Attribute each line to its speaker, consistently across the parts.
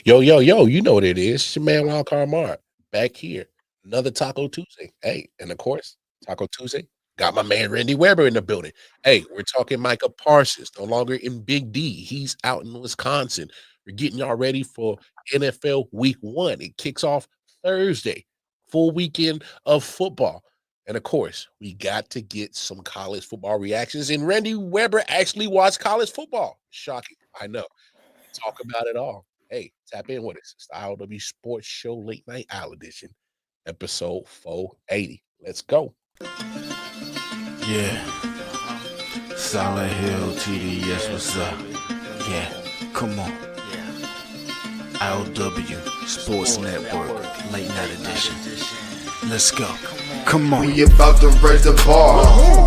Speaker 1: Yo, yo, yo, you know what it is. It's your man Wild Card Mar back here. Another Taco Tuesday. Hey, and of course, Taco Tuesday. Got my man Randy Weber in the building. Hey, we're talking Micah Parsons, no longer in Big D. He's out in Wisconsin. We're getting y'all ready for NFL Week 1. It kicks off Thursday. Full weekend of football. And of course, we got to get some college football reactions. And Randy Weber actually watched college football. Shocking. I know. Talk about it all. Hey, tap in with us. It's the I.O.W Sports Show Late Night Owl Edition, episode 480. Let's go.
Speaker 2: Yeah. Solid Hill TDS, what's up? Yeah, come on. I.O.W Sports Network, Late Night Edition. Let's go. Come on.
Speaker 3: We about to raise the bar.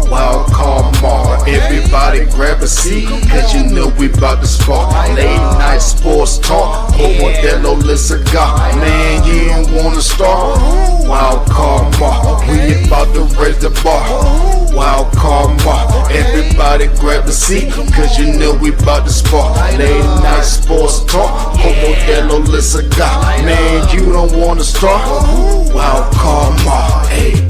Speaker 3: Wild card Mar. Everybody grab a seat, cause you know we about to spark. Late night sports talk. Modelo Le Cigar. Man, you don't wanna start. Wild card Mar. We about to raise the bar. Wild card Mar. Everybody grab a seat, cause you know we about to spark. Late night sports talk. Modelo Le Cigar. Man, you don't wanna start. Wild card Mar. Hey.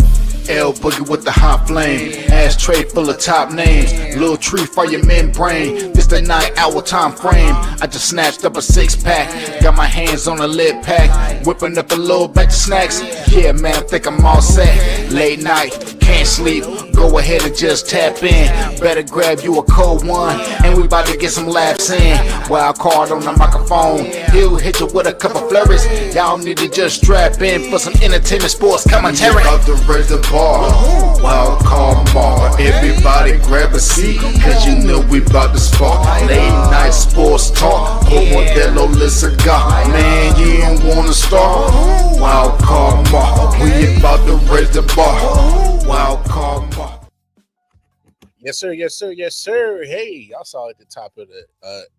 Speaker 3: L Boogie with the hot flame, ashtray full of top names, little tree for your membrane. This the 9 hour time frame. I just snatched up a 6-pack, got my hands on a lid pack, whipping up a little batch of snacks. Yeah, man, I think I'm all set. Late night, can't sleep, go ahead and just tap in. Better grab you a cold one, and we about to get some laps in. Wild card on the microphone, he'll hit you with a couple flurries. Y'all need to just strap in for some entertainment sports commentary. We about to raise the bar. Wild card Mar. Everybody grab a seat, cause you know we about to spark. Late night sports talk. Modelo Le Cigar. Man, you don't wanna start. Wild card Mar. We about to raise the bar. Wild card Mar.
Speaker 1: Yes, sir. Yes, sir. Yes, sir. Hey, y'all saw at the top of the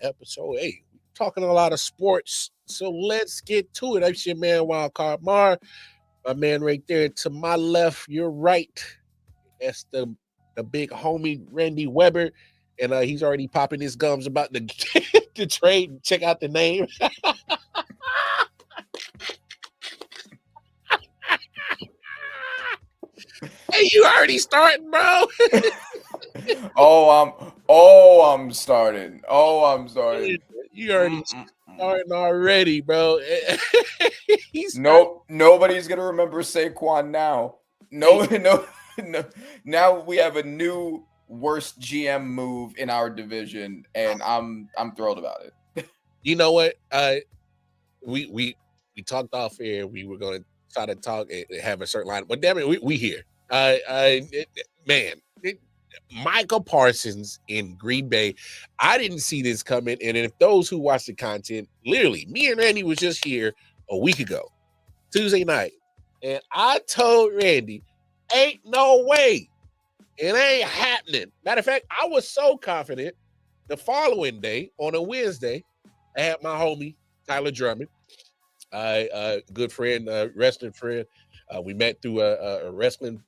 Speaker 1: episode. Hey, talking a lot of sports. So let's get to it. That's your man Wild Card Mar. My man right there to my left, your right. That's the big homie Randy Weber. And he's already popping his gums about the trade. Check out the name. Hey, you already starting, bro.
Speaker 4: I'm starting.
Speaker 1: You already starting already, bro.
Speaker 4: Nope, nobody's gonna remember Saquon now. No. Now we have a new worst GM move in our division, and I'm thrilled about it.
Speaker 1: You know what? We talked off air. We were gonna try to talk and have a certain line, but damn it, we here. Micah Parsons in Green Bay. I didn't see this coming, and if those who watch the content, literally, me and Randy was just here a week ago, Tuesday night, and I told Randy, ain't no way. It ain't happening. Matter of fact, I was so confident the following day, on a Wednesday, I had my homie, Tyler Drummond, good friend, wrestling friend. We met through a wrestling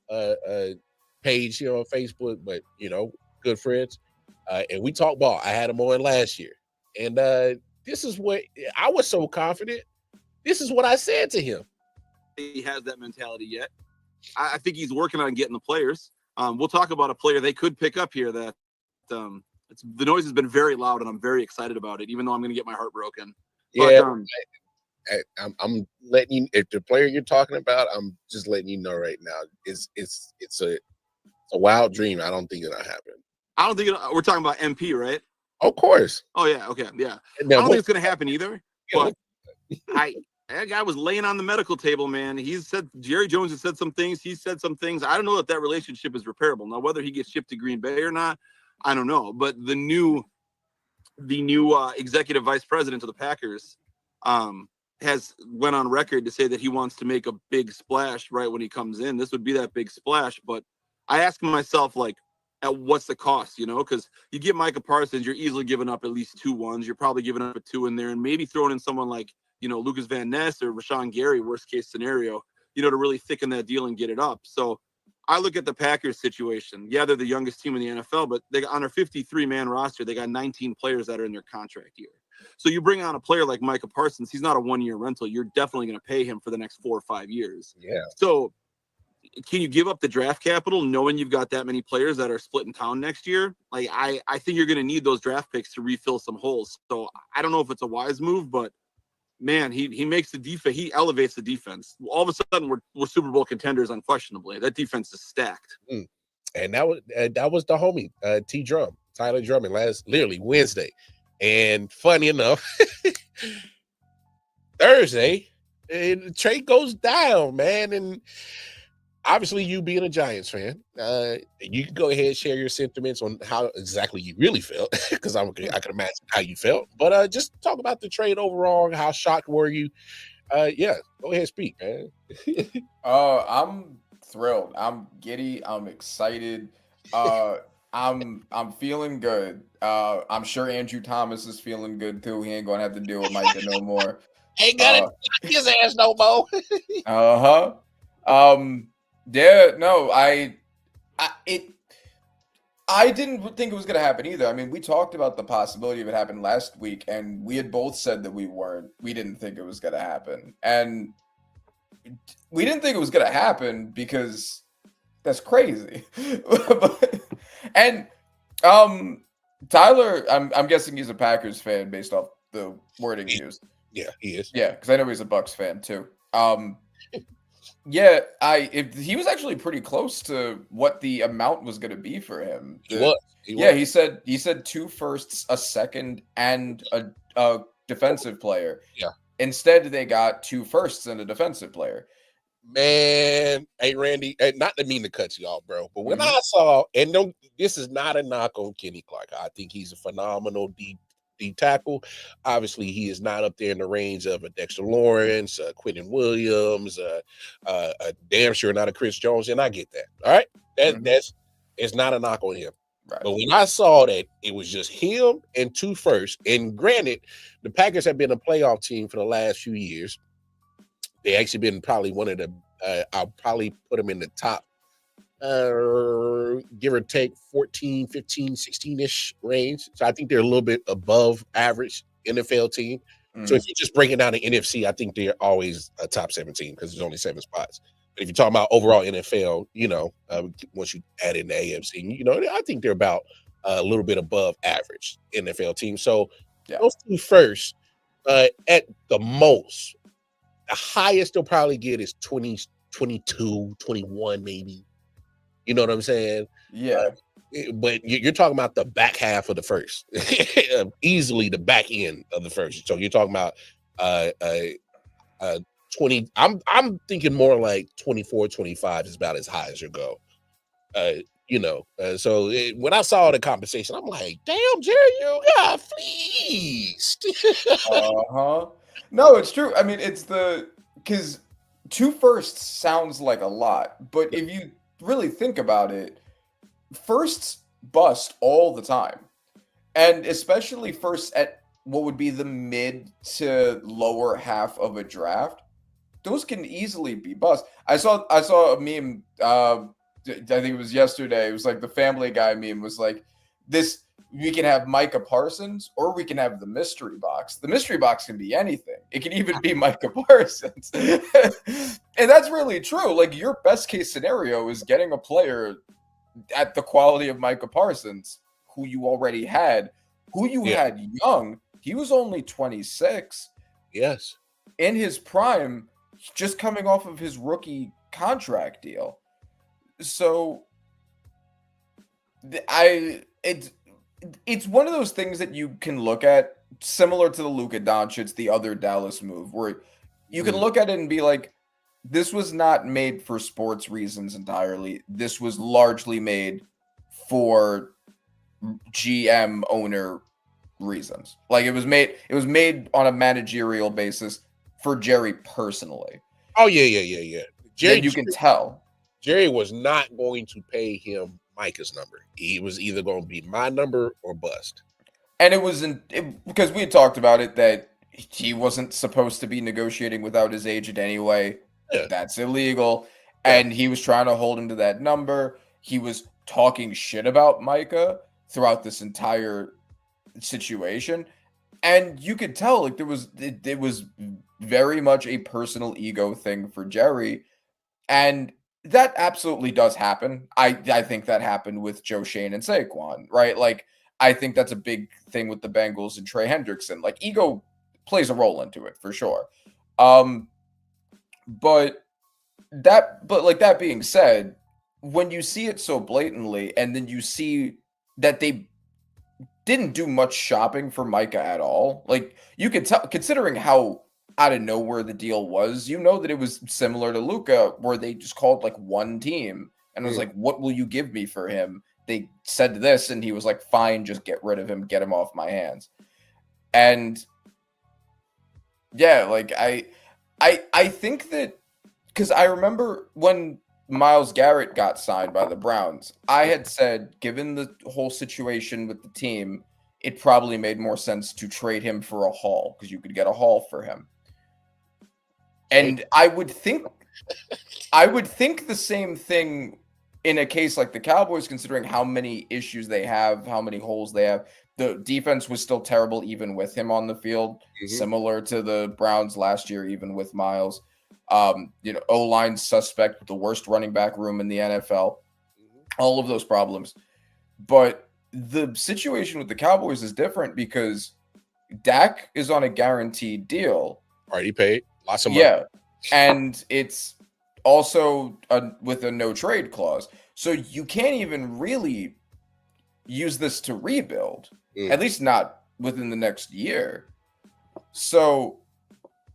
Speaker 1: page here on Facebook, but, good friends. And we talked ball. I had him on last year. And this is what I was so confident. This is what I said to him.
Speaker 5: He has that mentality yet. I think he's working on getting the players. We'll talk about a player they could pick up here that the noise has been very loud, and I'm very excited about it, even though I'm going to get my heart broken.
Speaker 1: Yeah, but, I'm letting you, if the player you're talking about, I'm just letting you know right now, it's a wild dream. I don't think it'll happen.
Speaker 5: I don't think we're talking about MP, right?
Speaker 1: Of course.
Speaker 5: Oh yeah, okay, yeah.
Speaker 1: Now,
Speaker 5: I don't think it's going to happen either. But that guy was laying on the medical table, man. He's said Jerry Jones has said some things. He said some things. I don't know that relationship is repairable. Now, whether he gets shipped to Green Bay or not, I don't know. But the new executive vice president of the Packers has went on record to say that he wants to make a big splash right when he comes in. This would be that big splash. But I ask myself, like, at what's the cost, because you get Micah Parsons, you're easily giving up at least 2 ones. You're probably giving up a 2 in there, and maybe throwing in someone like, Lucas Van Ness or Rashawn Gary, worst case scenario, to really thicken that deal and get it up. So I look at the Packers situation. Yeah, they're the youngest team in the NFL, but they on their 53-man roster, they got 19 players that are in their contract year. So you bring on a player like Micah Parsons, he's not a 1-year rental. You're definitely going to pay him for the next 4 or 5 years.
Speaker 1: Yeah.
Speaker 5: So can you give up the draft capital knowing you've got that many players that are split in town next year? Like, I think you're going to need those draft picks to refill some holes. So I don't know if it's a wise move, but man, he makes the defense, he elevates the defense. All of a sudden we're Super Bowl contenders unquestionably. That defense is stacked.
Speaker 1: And that was the homie, Tyler Drummond, literally Wednesday. And funny enough, Thursday, the trade goes down, man. And obviously, you being a Giants fan, you can go ahead and share your sentiments on how exactly you really felt, because I can imagine how you felt. But just talk about the trade overall. How shocked were you? Yeah, go ahead and speak, man.
Speaker 4: I'm thrilled. I'm giddy. I'm excited. I'm feeling good. I'm sure Andrew Thomas is feeling good too. He ain't gonna have to deal with Micah no more.
Speaker 1: Ain't got his ass no more.
Speaker 4: Yeah, no, I didn't think it was gonna happen either. I mean, we talked about the possibility of it happening last week, and we had both said that we didn't think it was gonna happen, and we didn't think it was gonna happen because that's crazy. And Tyler, I'm guessing he's a Packers fan based off the wording he used.
Speaker 1: Yeah, he is.
Speaker 4: Yeah, because I know he's a Bucs fan too. Yeah, he was actually pretty close to what the amount was going to be for him.
Speaker 1: He was.
Speaker 4: He said 2 firsts, a second, and a defensive player.
Speaker 1: Yeah. Instead,
Speaker 4: they got 2 firsts and a defensive player.
Speaker 1: Man, hey Randy, not to mean to cut you off, bro, but when I saw, and no, this is not a knock on Kenny Clark. I think he's a phenomenal D tackle. Obviously, he is not up there in the range of a Dexter Lawrence, Quentin Williams, damn sure not a Chris Jones, and I get that. All right, that's it's not a knock on him. Right. But when I saw that it was just him and 2 firsts, and granted, the Packers have been a playoff team for the last few years. They actually been probably one of the, I'll probably put them in the top, give or take 14, 15, 16-ish range. So I think they're a little bit above average NFL team. So if you're just breaking down the NFC, I think they're always a top 7 team because there's only 7 spots. But if you're talking about overall NFL, once you add in the AFC, I think they're about a little bit above average NFL team. So those 2 firsts, at the most, the highest they'll probably get is 20, 22, 21, maybe. You know what I'm saying?
Speaker 4: Yeah.
Speaker 1: But you're talking about the back half of the first, easily the back end of the first. So you're talking about 20. I'm thinking more like 24, 25 is about as high as you go. So when I saw the compensation, I'm like, damn, Jerry, you got fleeced.
Speaker 4: No, it's true. I mean, because 2 firsts sounds like a lot, but if you really think about it, firsts bust all the time, and especially firsts at what would be the mid to lower half of a draft. Those can easily be bust. I saw a meme. I think it was yesterday. It was like the Family Guy meme was like, this. We can have Micah Parsons, or we can have the mystery box. The mystery box can be anything. It can even be Micah Parsons. And that's really true. Like, your best case scenario is getting a player at the quality of Micah Parsons, who you already had, had young. He was only 26.
Speaker 1: Yes.
Speaker 4: In his prime, just coming off of his rookie contract deal. So it's one of those things that you can look at, similar to the Luka Doncic, the other Dallas move, where you can look at it and be like, this was not made for sports reasons entirely. This was largely made for GM owner reasons. Like, it was made on a managerial basis for Jerry personally.
Speaker 1: Oh, yeah.
Speaker 4: Jerry, you can tell.
Speaker 1: Jerry was not going to pay him Micah's number. He was either going to be my number or bust.
Speaker 4: And it was because we had talked about it that he wasn't supposed to be negotiating without his agent anyway. Yeah. That's illegal. Yeah. And he was trying to hold him to that number. He was talking shit about Micah throughout this entire situation. And you could tell, like, it was very much a personal ego thing for Jerry. And that absolutely does happen. I think that happened with Joe Shane and Saquon, right? Like, I think that's a big thing with the Bengals and Trey Hendrickson. Like, ego plays a role into it for sure. But like, that being said, when you see it so blatantly, and then you see that they didn't do much shopping for Micah at all, like, you could tell, considering how out of nowhere the deal was, that it was similar to Luka, where they just called like one team and was like, "What will you give me for him?" They said this, and he was like, "Fine, just get rid of him, get him off my hands." And yeah, like, I think that, because I remember when Myles Garrett got signed by the Browns, I had said, given the whole situation with the team, it probably made more sense to trade him for a haul, because you could get a haul for him. And I would think the same thing in a case like the Cowboys, considering how many issues they have, how many holes they have. The defense was still terrible even with him on the field, similar to the Browns last year, even with Myles. O-line suspect, the worst running back room in the NFL, all of those problems. But the situation with the Cowboys is different because Dak is on a guaranteed deal.
Speaker 1: Already paid. Lots of money.
Speaker 4: Yeah. And it's also with a no trade clause. So you can't even really use this to rebuild, at least not within the next year. So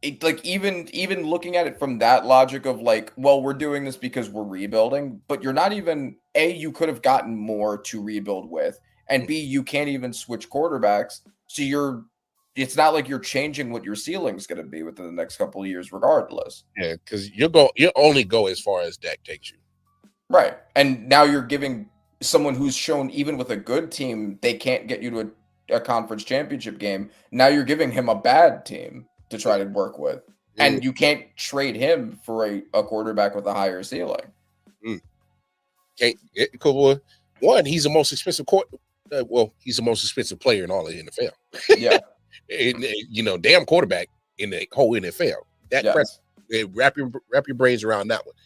Speaker 4: even looking at it from that logic of like, well, we're doing this because we're rebuilding, but you're not even, A, you could have gotten more to rebuild with, and B, you can't even switch quarterbacks. So it's not like you're changing what your ceiling is going to be within the next couple of years, regardless.
Speaker 1: Yeah, because you only go as far as Dak takes you.
Speaker 4: Right. And now you're giving someone who's shown, even with a good team, they can't get you to a conference championship game. Now you're giving him a bad team to try to work with. And you can't trade him for a quarterback with a higher ceiling.
Speaker 1: Cool. One, he's the most expensive he's the most expensive player in all of the NFL.
Speaker 4: Yeah.
Speaker 1: Damn quarterback in the whole NFL. Wrap your brains around that one.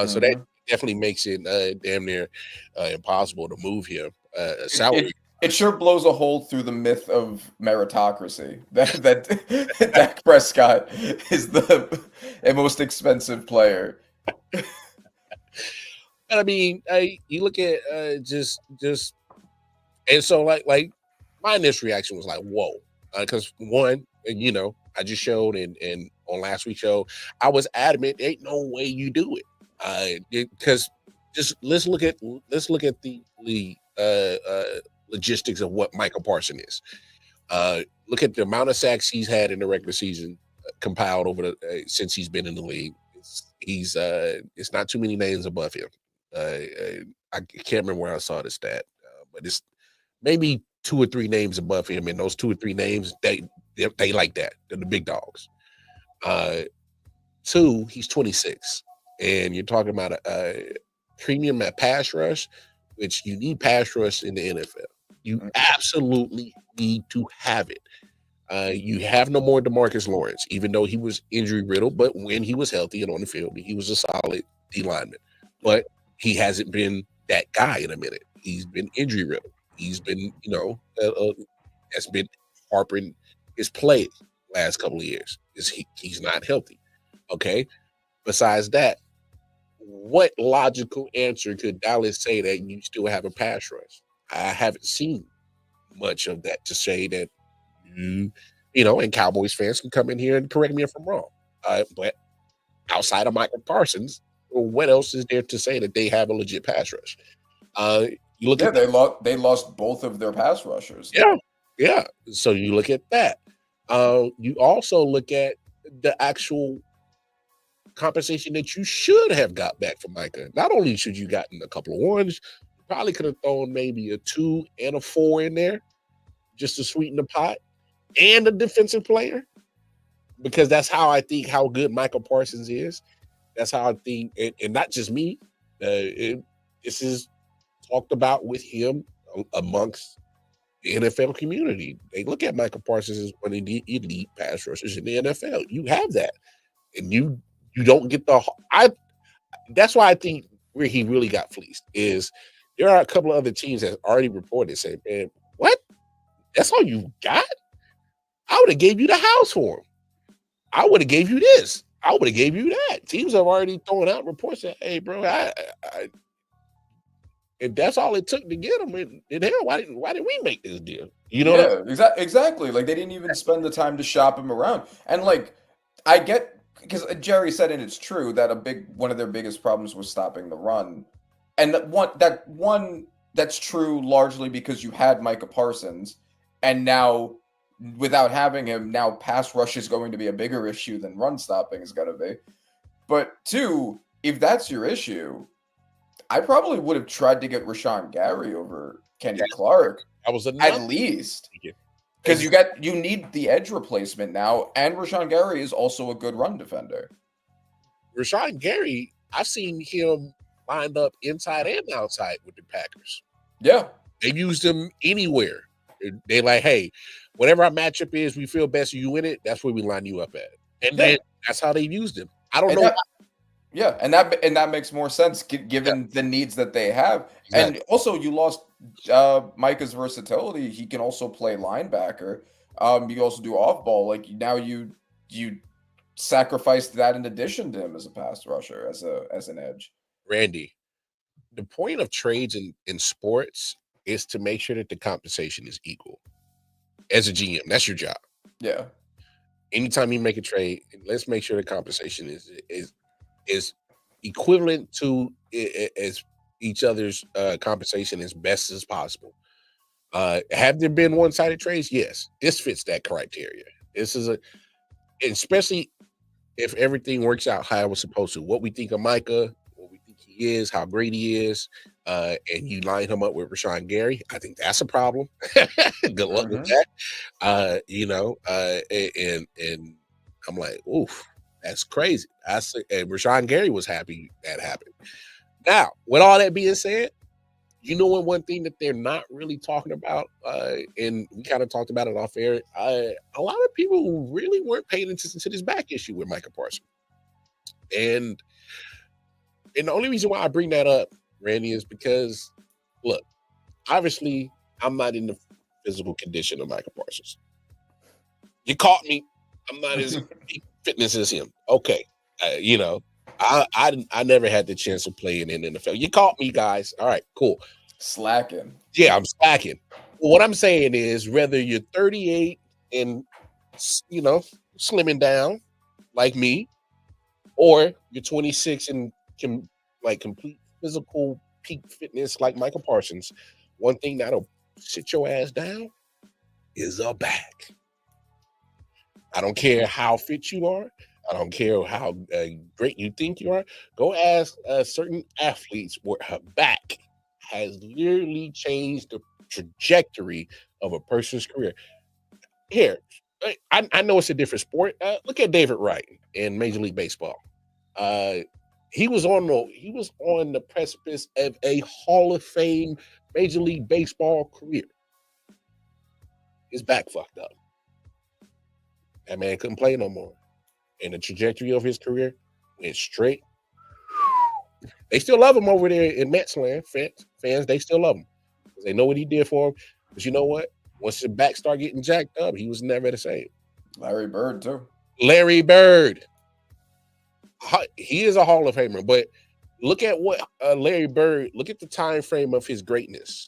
Speaker 1: So that definitely makes it damn near impossible to move him. Salary.
Speaker 4: It sure blows a hole through the myth of meritocracy that Dak Prescott is the most expensive player.
Speaker 1: I mean, you look at just, and so like my initial reaction was like, whoa, because one, I just showed and on last week's show, I was adamant, ain't no way you do it, because just let's look at the logistics of what Micah Parsons is. Look at the amount of sacks he's had in the regular season, compiled over since he's been in the league. It's not too many names above him. I can't remember where I saw the stat, but it's maybe 2 or 3 names above him, and those 2 or 3 names they like that. They're the big dogs. 2, he's 26, and you're talking about a premium at pass rush, which you need pass rush in the NFL. You absolutely need to have it. You have no more DeMarcus Lawrence, even though he was injury riddled, but when he was healthy and on the field, he was a solid D lineman. But he hasn't been that guy in a minute. He's been injury riddled. He's been, has been harping his play last couple of years. He's not healthy. Okay. Besides that, what logical answer could Dallas say that you still have a pass rush? I haven't seen much of that to say that, and Cowboys fans can come in here and correct me if I'm wrong. But outside of Micah Parsons, what else is there to say that they have a legit pass rush? You look at
Speaker 4: they lost both of their pass rushers.
Speaker 1: Yeah. So you look at that. You also look at the actual compensation that you should have got back from Micah. Not only should you gotten a couple of ones, you probably could have thrown maybe a 2 and a 4 in there just to sweeten the pot, and a defensive player, because that's how I think how good Micah Parsons is. That's how I think, and not just me. This is talked about with him amongst the NFL community. They look at Micah Parsons as one of the elite pass rushers in the NFL. You have that, and you don't get the. That's why I think where he really got fleeced is there are a couple of other teams that already reported saying, "Man, what? That's all you got? I would have gave you the house for him. I would have gave you this. I would have gave you that." Teams have already thrown out reports that, "Hey, bro, if that's all it took to get him, in hell, why did we make this deal?" You know?
Speaker 4: Yeah, exactly. Like they didn't even spend the time to shop him around. And like, I get because Jerry said, and it's true that one of their biggest problems was stopping the run, and one that's true largely because you had Micah Parsons, and now without having him, now pass rush is going to be a bigger issue than run stopping is going to be. But two, if that's your issue, I probably would have tried to get Rashawn Gary over Kenny Clark.
Speaker 1: That was
Speaker 4: at least because you need the edge replacement now, and Rashawn Gary is also a good run defender.
Speaker 1: Rashawn Gary, I've seen him lined up inside and outside with the Packers.
Speaker 4: Yeah,
Speaker 1: they used him anywhere. They like, hey, whatever our matchup is, we feel best you win it. That's where we line you up at, and then that's how they used him. I don't know.
Speaker 4: Yeah, and that makes more sense given the needs that they have. Exactly. And also you lost Micah's versatility. He can also play linebacker. You can also do off ball. Like now you sacrificed that in addition to him as a pass rusher, as an edge.
Speaker 1: Randy, the point of trades in sports is to make sure that the compensation is equal. As a GM, that's your job.
Speaker 4: Yeah.
Speaker 1: Anytime you make a trade, let's make sure the compensation is equivalent to as each other's compensation as best as possible. Have there been one-sided trades? Yes, this fits that criteria. This is especially if everything works out how it was supposed to. What we think of Micah, what we think he is, how great he is, and you line him up with Rashawn Gary, I think that's a problem. Good luck with that. And I'm like, oof. That's crazy. And Rashawn Gary was happy that happened. Now, with all that being said, you know what? One thing that they're not really talking about, and we kind of talked about it off air, a lot of people who really weren't paying attention to this back issue with Micah Parsons. And the only reason why I bring that up, Randy, is because, look, obviously, I'm not in the physical condition of Micah Parsons. You caught me. I'm not as fitness as him. Okay. I never had the chance to play in the NFL. You caught me, guys. All right, cool.
Speaker 4: Slacking.
Speaker 1: Yeah, I'm slacking. Well, what I'm saying is whether you're 38 and, slimming down like me, or you're 26 and can complete physical peak fitness like Micah Parsons, one thing that'll sit your ass down is a back. I don't care how fit you are. I don't care how great you think you are. Go ask certain athletes where her back has literally changed the trajectory of a person's career. Here, I know it's a different sport. Look at David Wright in Major League Baseball. He was on the precipice of a Hall of Fame Major League Baseball career. His back fucked up. That man couldn't play no more. And the trajectory of his career went straight. They still love him over there in Mets land. Fans, they still love him. Because they know what he did for him. But you know what? Once his back started getting jacked up, he was never the same.
Speaker 4: Larry Bird, too.
Speaker 1: Larry Bird. He is a Hall of Famer. But look at what Larry Bird, look at the time frame of his greatness.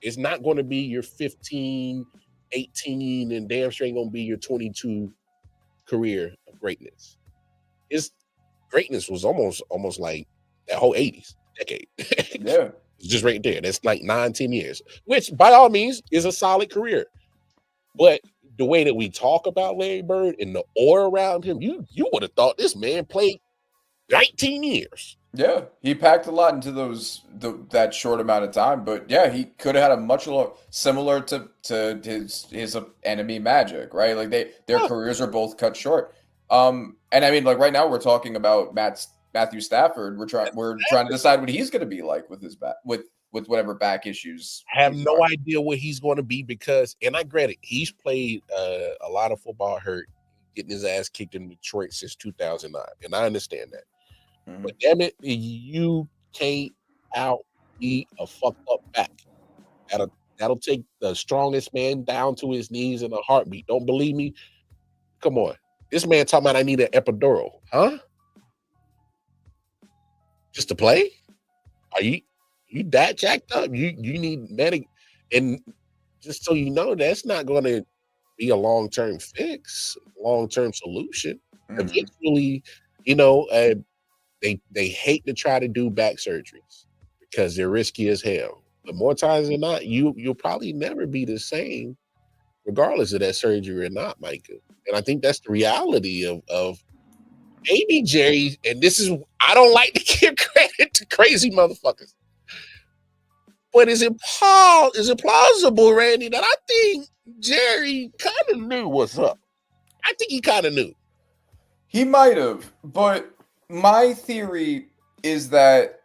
Speaker 1: It's not going to be your 15, 18, and damn sure ain't going to be your 22 career of greatness. His greatness was almost like that whole 80s decade.
Speaker 4: Yeah.
Speaker 1: It's just right there. That's like 9-10 years, which by all means is a solid career. But the way that we talk about Larry Bird and the aura around him, you would have thought this man played 19 years.
Speaker 4: Yeah, he packed a lot into that short amount of time. But yeah, he could have had a much similar to his enemy Magic, right? Like their careers are both cut short. And I mean, like right now we're talking about Matthew Stafford. We're trying to decide what he's going to be like with his back, with with whatever back issues.
Speaker 1: I have no idea what he's going to be because, and I get it, he's played a lot of football hurt, getting his ass kicked in Detroit since 2009, and I understand that. But damn it, you can't out-beat a fucked up back. That'll take the strongest man down to his knees in a heartbeat. Don't believe me? Come on. This man talking about I need an epidural. Huh? Just to play? Are you that jacked up? You need medic, and just so you know, that's not going to be a long-term fix, long-term solution. Eventually, you know, they hate to try to do back surgeries because they're risky as hell. But more times than not, you'll probably never be the same, regardless of that surgery or not, Micah. And I think that's the reality of maybe Jerry. And this is, I don't like to give credit to crazy motherfuckers. But is it plausible, Randy, that I think Jerry kind of knew what's up? I think he kind of knew.
Speaker 4: He might have, but my theory is that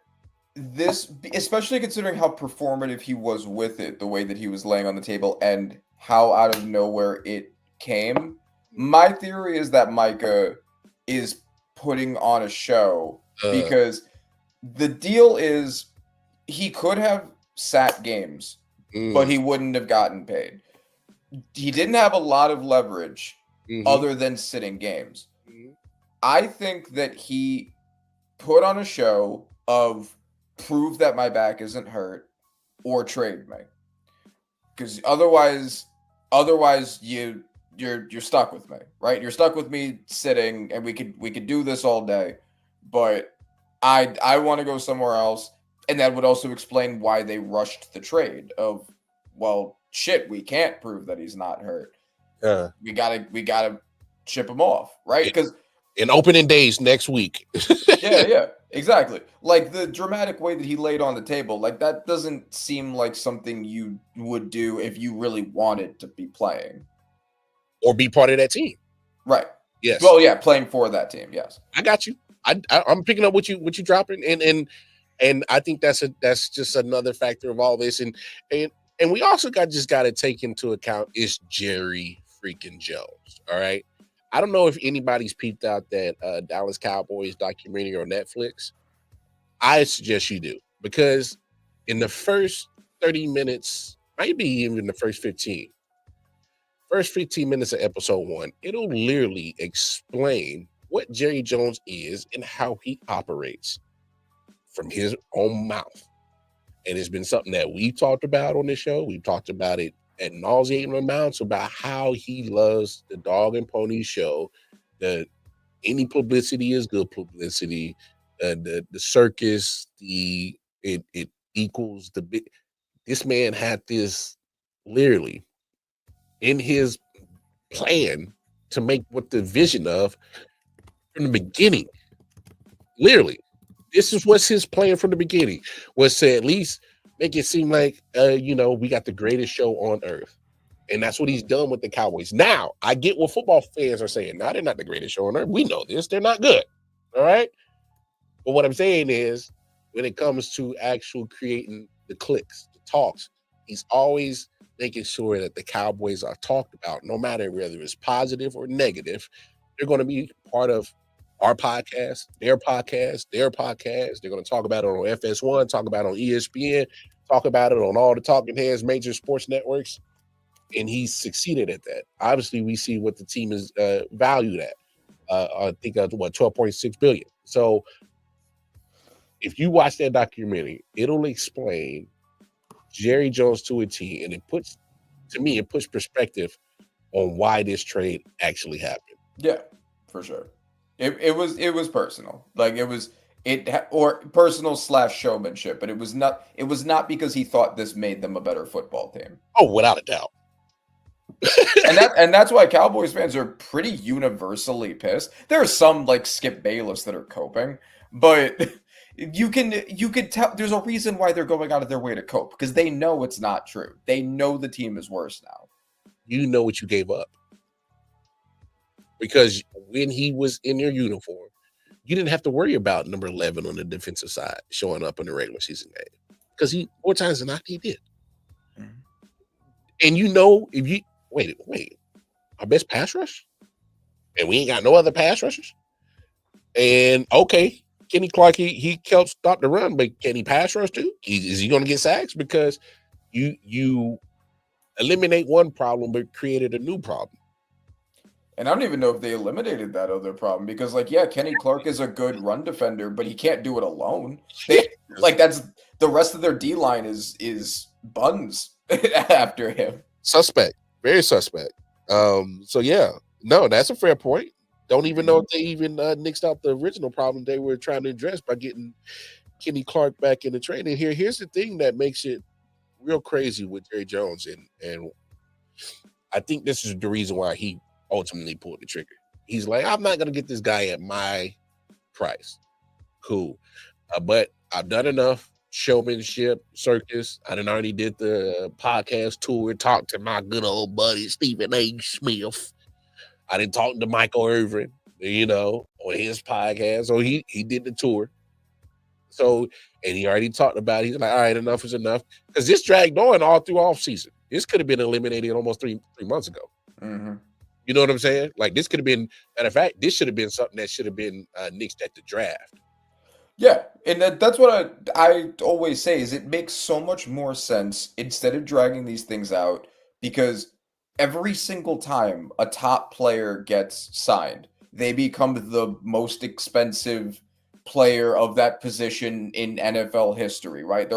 Speaker 4: this, especially considering how performative he was with it, the way that he was laying on the table and how out of nowhere it came, my theory is that Micah is putting on a show because the deal is he could have sat games, but he wouldn't have gotten paid. He didn't have a lot of leverage other than sitting games. I think that he put on a show of prove that my back isn't hurt or trade me, because otherwise you're stuck with me, right? You're stuck with me sitting, and we could do this all day, but I want to go somewhere else. And that would also explain why they rushed the trade of, well, shit, we can't prove that he's not hurt. We gotta ship him off, right? Because
Speaker 1: in opening days next week.
Speaker 4: yeah, exactly. Like the dramatic way that he laid on the table, like that doesn't seem like something you would do if you really wanted to be playing
Speaker 1: or be part of that team.
Speaker 4: Right.
Speaker 1: Yes.
Speaker 4: Well, yeah, playing for that team. Yes.
Speaker 1: I got you. I'm picking up what you dropping, and I think that's just another factor of all this, and we also got to take into account is Jerry freaking Jones. All right. I don't know if anybody's peeped out that Dallas Cowboys documentary on Netflix. I suggest you do, because in the first 30 minutes, maybe even the first 15 minutes of episode 1, it'll literally explain what Jerry Jones is and how he operates from his own mouth. And it's been something that we talked about on this show. We've talked about it at nauseating amounts about how he loves the Dog and Pony show. Any publicity is good publicity. The circus, it equals the big. This man had this literally in his plan to make what the vision of from the beginning. Literally, this is what's his plan from the beginning, was to at least make it seem like, we got the greatest show on earth. And that's what he's done with the Cowboys. Now, I get what football fans are saying. Now, they're not the greatest show on earth. We know this. They're not good. All right? But what I'm saying is, when it comes to actual creating the clicks, the talks, he's always making sure that the Cowboys are talked about, no matter whether it's positive or negative. They're going to be part of our podcast, their podcast, their podcast. They're going to talk about it on FS1, talk about it on ESPN, talk about it on all the talking heads, major sports networks. And he's succeeded at that. Obviously, we see what the team is valued at. I think $12.6 billion. So if you watch that documentary, it'll explain Jerry Jones to a T, and it puts perspective on why this trade actually happened.
Speaker 4: Yeah, for sure. It was personal. Like or personal / showmanship, but it was not because he thought this made them a better football team.
Speaker 1: Oh, without a doubt.
Speaker 4: and that's why Cowboys fans are pretty universally pissed. There are some like Skip Bayless that are coping, but you could tell there's a reason why they're going out of their way to cope, because they know it's not true. They know the team is worse now.
Speaker 1: You know what you gave up. Because when he was in your uniform, you didn't have to worry about number 11 on the defensive side showing up in the regular season game. because he 4 times than not he did. And you know, if you wait, our best pass rush, and we ain't got no other pass rushers. And okay, Kenny Clark, he helped stop the run, but can he pass rush too? Is he going to get sacks? Because you eliminate one problem, but created a new problem.
Speaker 4: And I don't even know if they eliminated that other problem because, like, yeah, Kenny Clark is a good run defender, but he can't do it alone. That's the rest of their D line is buns after him.
Speaker 1: Suspect, very suspect. So yeah, no, that's a fair point. Don't even know if they even nixed out the original problem they were trying to address by getting Kenny Clark back in the training. Here's the thing that makes it real crazy with Jerry Jones, and I think this is the reason why he ultimately pulled the trigger. He's like, I'm not gonna get this guy at my price. Cool, but I've done enough showmanship circus. I done already did the podcast tour, talked to my good old buddy Stephen A. Smith. I didn't talk to Michael Irvin, on his podcast. So he did the tour. So, and he already talked about it. He's like, all right, enough is enough. Because this dragged on all through off season. This could have been eliminated almost three months ago.
Speaker 4: Mm-hmm.
Speaker 1: You know what I'm saying? Like, this could have been, matter of fact, this should have been something that should have been nixed at the draft.
Speaker 4: Yeah, and that's what I always say is it makes so much more sense instead of dragging these things out, because every single time a top player gets signed, they become the most expensive player of that position in NFL history, right?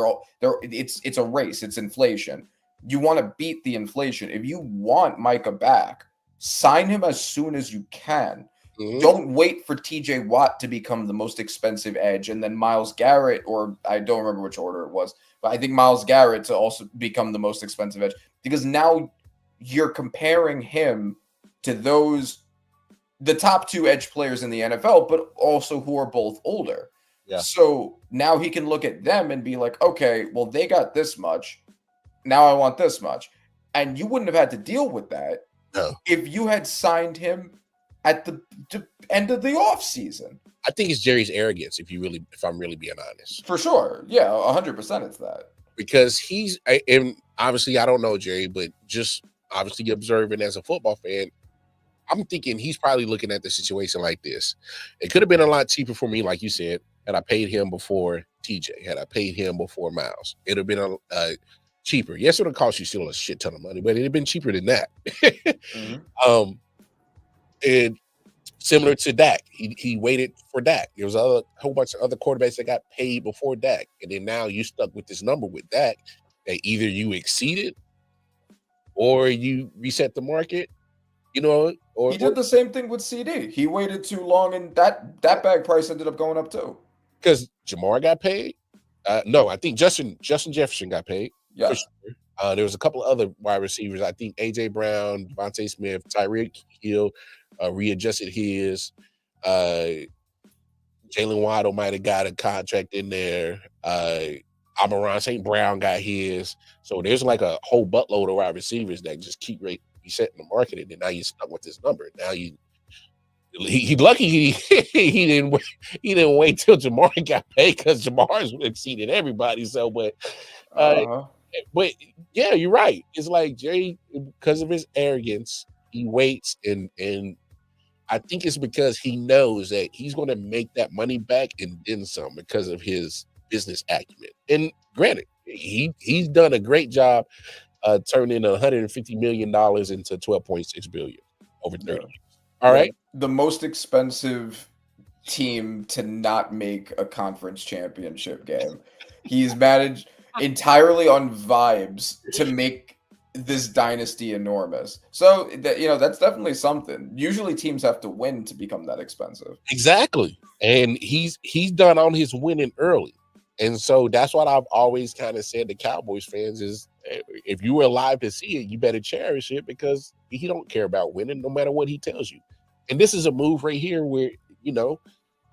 Speaker 4: It's a race, it's inflation. You want to beat the inflation. If you want Micah back, sign him as soon as you can. Mm-hmm. Don't wait for TJ Watt to become the most expensive edge and then Myles Garrett, or I don't remember which order it was, but I think Myles Garrett to also become the most expensive edge, because now you're comparing him to the top 2 edge players in the NFL, but also who are both older.
Speaker 1: Yeah.
Speaker 4: So now he can look at them and be like, okay, well, they got this much. Now I want this much. And you wouldn't have had to deal with that if you had signed him at the end of the offseason.
Speaker 1: I think it's Jerry's arrogance, if I'm really being honest.
Speaker 4: For sure. Yeah, 100% it's that.
Speaker 1: Because and obviously I don't know Jerry, but just obviously observing as a football fan, I'm thinking he's probably looking at the situation like this. It could have been a lot cheaper for me, like you said, had I paid him before TJ, had I paid him before Myles. It would have been cheaper. Yes, it would have cost you still a shit ton of money, but it would have been cheaper than that. Mm-hmm. And similar to Dak, he waited for Dak. There was a whole bunch of other quarterbacks that got paid before Dak, and then now you stuck with this number with Dak that either you exceeded or you reset the market, or
Speaker 4: he did the same thing with CD. He waited too long, and that bag price ended up going up too.
Speaker 1: Because Jamar got paid. No, I think Justin Jefferson got paid.
Speaker 4: Yeah.
Speaker 1: For sure. There was a couple of other wide receivers. I think AJ Brown, Devontae Smith, Tyreek Hill readjusted his. Jalen Waddle might have got a contract in there. Amon-Ra St. Brown got his. So there's like a whole buttload of wide receivers that just keep resetting the market, and then now you're stuck with this number. Now he's lucky he didn't wait till Jamar got paid, because Jamar's exceeded everybody. So, but yeah, you're right. It's like Jerry, because of his arrogance, he waits, and I think it's because he knows that he's going to make that money back and then some because of his business acumen. And granted, he's done a great job turning $150 million into $12.6 billion over 30 years. All right.
Speaker 4: The most expensive team to not make a conference championship game. He's managed entirely on vibes to make this dynasty enormous. So that's definitely something. Usually teams have to win to become that expensive.
Speaker 1: Exactly. And he's done on his winning early. And so that's what I've always kind of said to Cowboys fans is, if you were alive to see it, you better cherish it, because he don't care about winning no matter what he tells you. And this is a move right here where,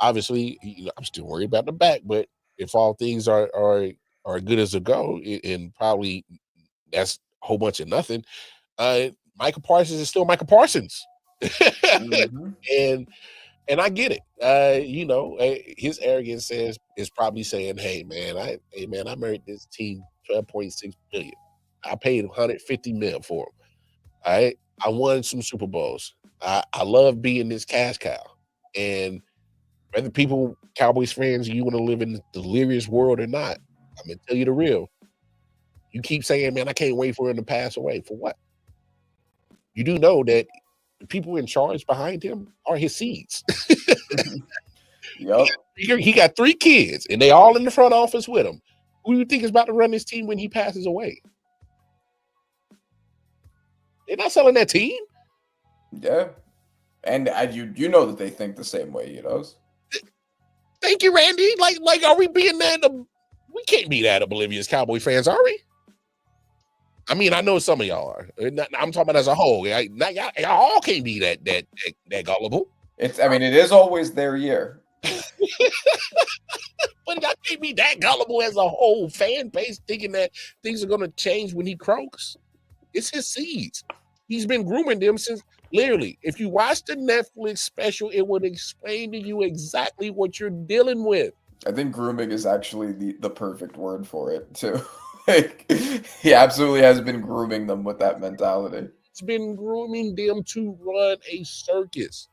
Speaker 1: obviously, I'm still worried about the back, but if all things are good as a go, and probably that's a whole bunch of nothing, Micah Parsons is still Micah Parsons. Mm-hmm. And I get it. His arrogance is probably saying, "Hey man, I married this team 12.6 billion. I paid 150 mil for them. All right, I won some Super Bowls. I love being this cash cow. And whether people, Cowboys fans, you want to live in the delirious world or not, I'm gonna tell you the real. You keep saying, man, I can't wait for him to pass away. For what? You do know that the people in charge behind him are his seeds.
Speaker 4: Yep.
Speaker 1: He got 3 kids, and they all in the front office with him. Who do you think is about to run this team when he passes away? They're not selling that team.
Speaker 4: Yeah. And you know that they think the same way, you know.
Speaker 1: Thank you, Randy. Like, are we being that? We can't be that oblivious Cowboy fans, are we? I mean, I know some of y'all are. I'm talking about as a whole. Y'all all can't be that gullible.
Speaker 4: It is always their year.
Speaker 1: But y'all can't be that gullible as a whole fan base, thinking that things are going to change when he croaks. It's his seeds. He's been grooming them since. Literally, if you watch the Netflix special, it would explain to you exactly what you're dealing with.
Speaker 4: I think grooming is actually the perfect word for it, too. He absolutely has been grooming them with that mentality.
Speaker 1: It's been grooming them to run a circus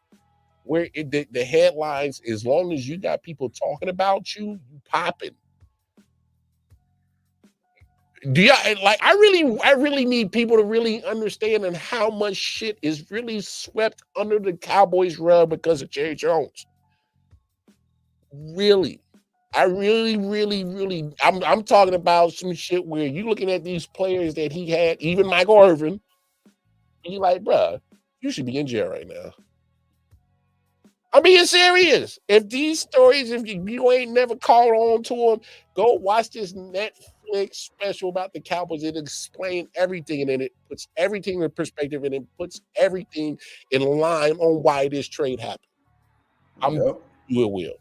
Speaker 1: where the headlines, as long as you got people talking about you popping. I really need people to really understand and how much shit is really swept under the Cowboys rug because of Jerry Jones. Really. I really, I'm talking about some shit where you looking at these players that he had, even Michael Irvin, and you're like, bruh, you should be in jail right now. I'm being serious. If these stories, if you ain't never called on to them, go watch this Netflix special about the Cowboys. It explains everything, and then it puts everything in perspective, and it puts everything in line on why this trade happened. You will.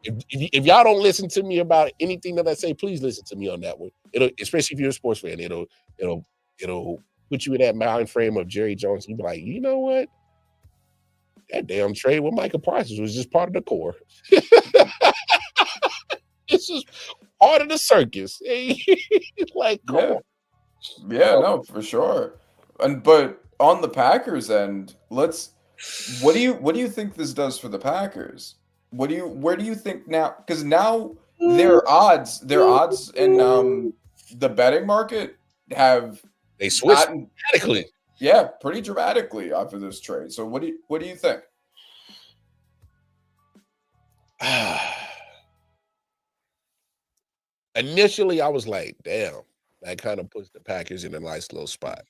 Speaker 1: If y'all don't listen to me about anything that I say, please listen to me on that one. It'll, especially if you're a sports fan, it'll put you in that mind frame of Jerry Jones. You'll be like, you know what? That damn trade with Micah Parsons was just part of the core. It's just part of the circus. Like, come on.
Speaker 4: Yeah, no, for sure. But on the Packers end, what do you think this does for the Packers? Where do you think now? Because now their odds in the betting market
Speaker 1: they switched dramatically.
Speaker 4: Yeah, pretty dramatically after this trade. So what do you think?
Speaker 1: Initially, I was like, damn, that kind of puts the Packers in a nice little spot.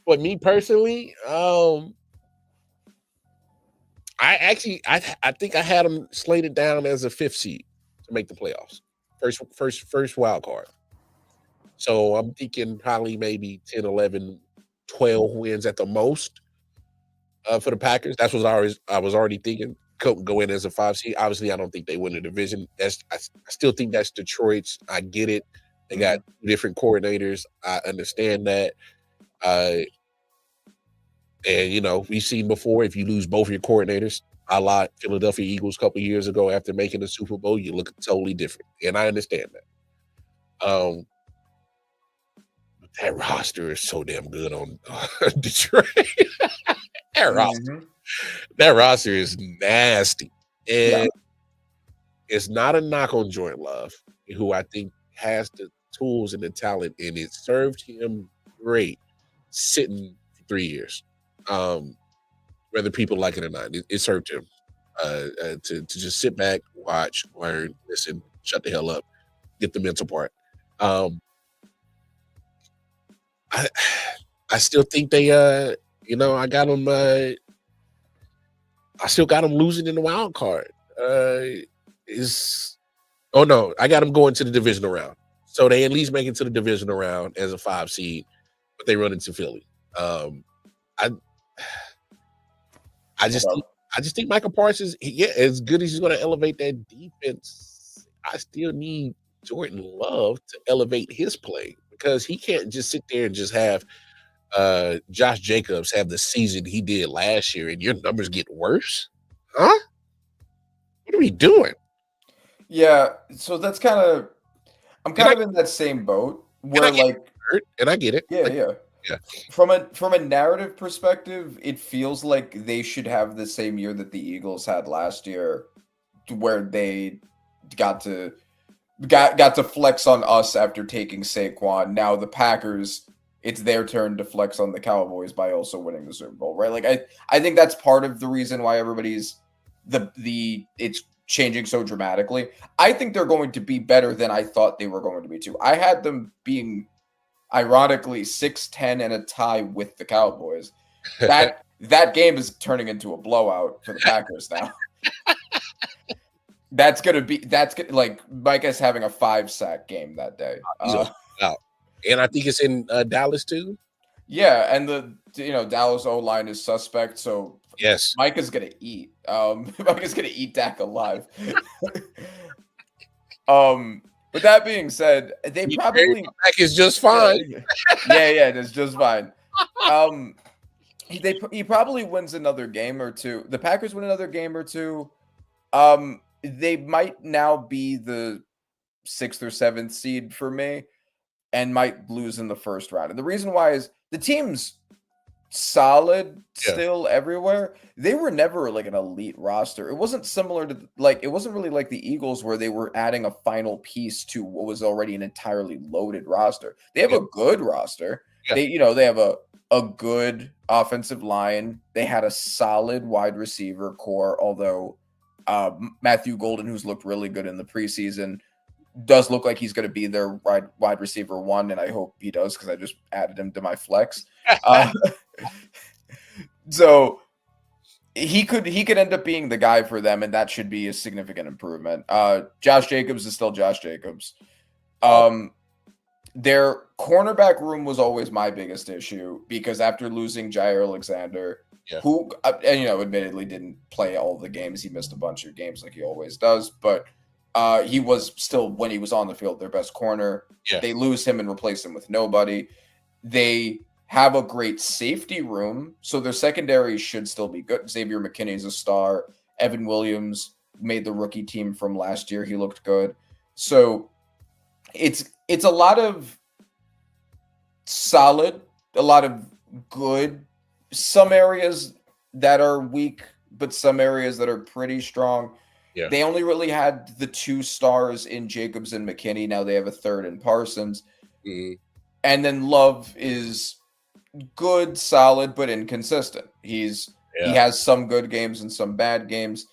Speaker 1: But me personally, I think I had them slated down as a 5th seed to make the playoffs. First wild card. So I'm thinking probably maybe 10, 11, 12 wins at the most for the Packers. That's what I was already thinking. Couldn't go in as a 5 seed. Obviously, I don't think they win the division. I still think that's Detroit's. I get it. They got 2 different coordinators. I understand that. And, we've seen before, if you lose both of your coordinators, a la Philadelphia Eagles a couple of years ago after making the Super Bowl, you look totally different. And I understand that. That roster is so damn good on Detroit. That roster is nasty. And it's not a knock on Jordan Love, who I think has the tools and the talent, and it served him great sitting for 3 years. Whether people like it or not, it served him to just sit back, watch, learn, listen, shut the hell up, get the mental part. I still think they, I got them. I still got them losing in the wild card. I got them going to the divisional round. So they at least make it to the divisional round as a 5 seed, but they run into Philly. I just think Micah Parsons, as good as he's going to elevate that defense, I still need Jordan Love to elevate his play, because he can't just sit there and just have Josh Jacobs have the season he did last year and your numbers get worse? Huh? What are we doing?
Speaker 4: Yeah, so that's I'm kind of in that same boat where like
Speaker 1: hurt, and I get it.
Speaker 4: Yeah,
Speaker 1: Like,
Speaker 4: yeah.
Speaker 1: yeah.
Speaker 4: From a narrative perspective, it feels like they should have the same year that the Eagles had last year, where they got to flex on us after taking Saquon. Now the Packers, it's their turn to flex on the Cowboys by also winning the Super Bowl, right? Like I think that's part of the reason why everybody's it's changing so dramatically. I think they're going to be better than I thought they were going to be too. I had them being ironically 6-10 and a tie with the Cowboys. That game is turning into a blowout for the Packers now. That's like Micah's having a 5-sack game that day.
Speaker 1: Wow. And I think it's in Dallas too.
Speaker 4: Yeah, and the Dallas O-line is suspect, so
Speaker 1: yes,
Speaker 4: Micah's gonna eat. Micah's gonna eat Dak alive. But that being said, they probably
Speaker 1: Dak is just fine.
Speaker 4: Yeah, it's just fine. He probably wins another game or two. The Packers win another game or two. They might now be the 6th or 7th seed for me and might lose in the first round. And the reason why is the team's solid still everywhere. They were never like an elite roster. It wasn't similar to it wasn't really like the Eagles where they were adding a final piece to what was already an entirely loaded roster. They have a good roster. They have a good offensive line. They had a solid wide receiver core, although Matthew Golden, who's looked really good in the preseason, does look like he's going to be their wide receiver 1, and I hope he does because I just added him to my flex. So he could end up being the guy for them, and that should be a significant improvement. Josh Jacobs is still Josh Jacobs. Their cornerback room was always my biggest issue because after losing Jair Alexander, who admittedly didn't play all the games, he missed a bunch of games like he always does, but he was still, when he was on the field, their best corner. They lose him and replace him with nobody. They have a great safety room, so their secondary should still be good. Xavier McKinney is a star. Evan Williams made the rookie team from last year. He looked good. So it's a lot of solid, a lot of good, some areas that are weak, but some areas that are pretty strong. They only really had the 2 stars in Jacobs and McKinney. Now they have a third in Parsons. Mm-hmm. And then Love is good, solid, but inconsistent. He has some good games and some bad games.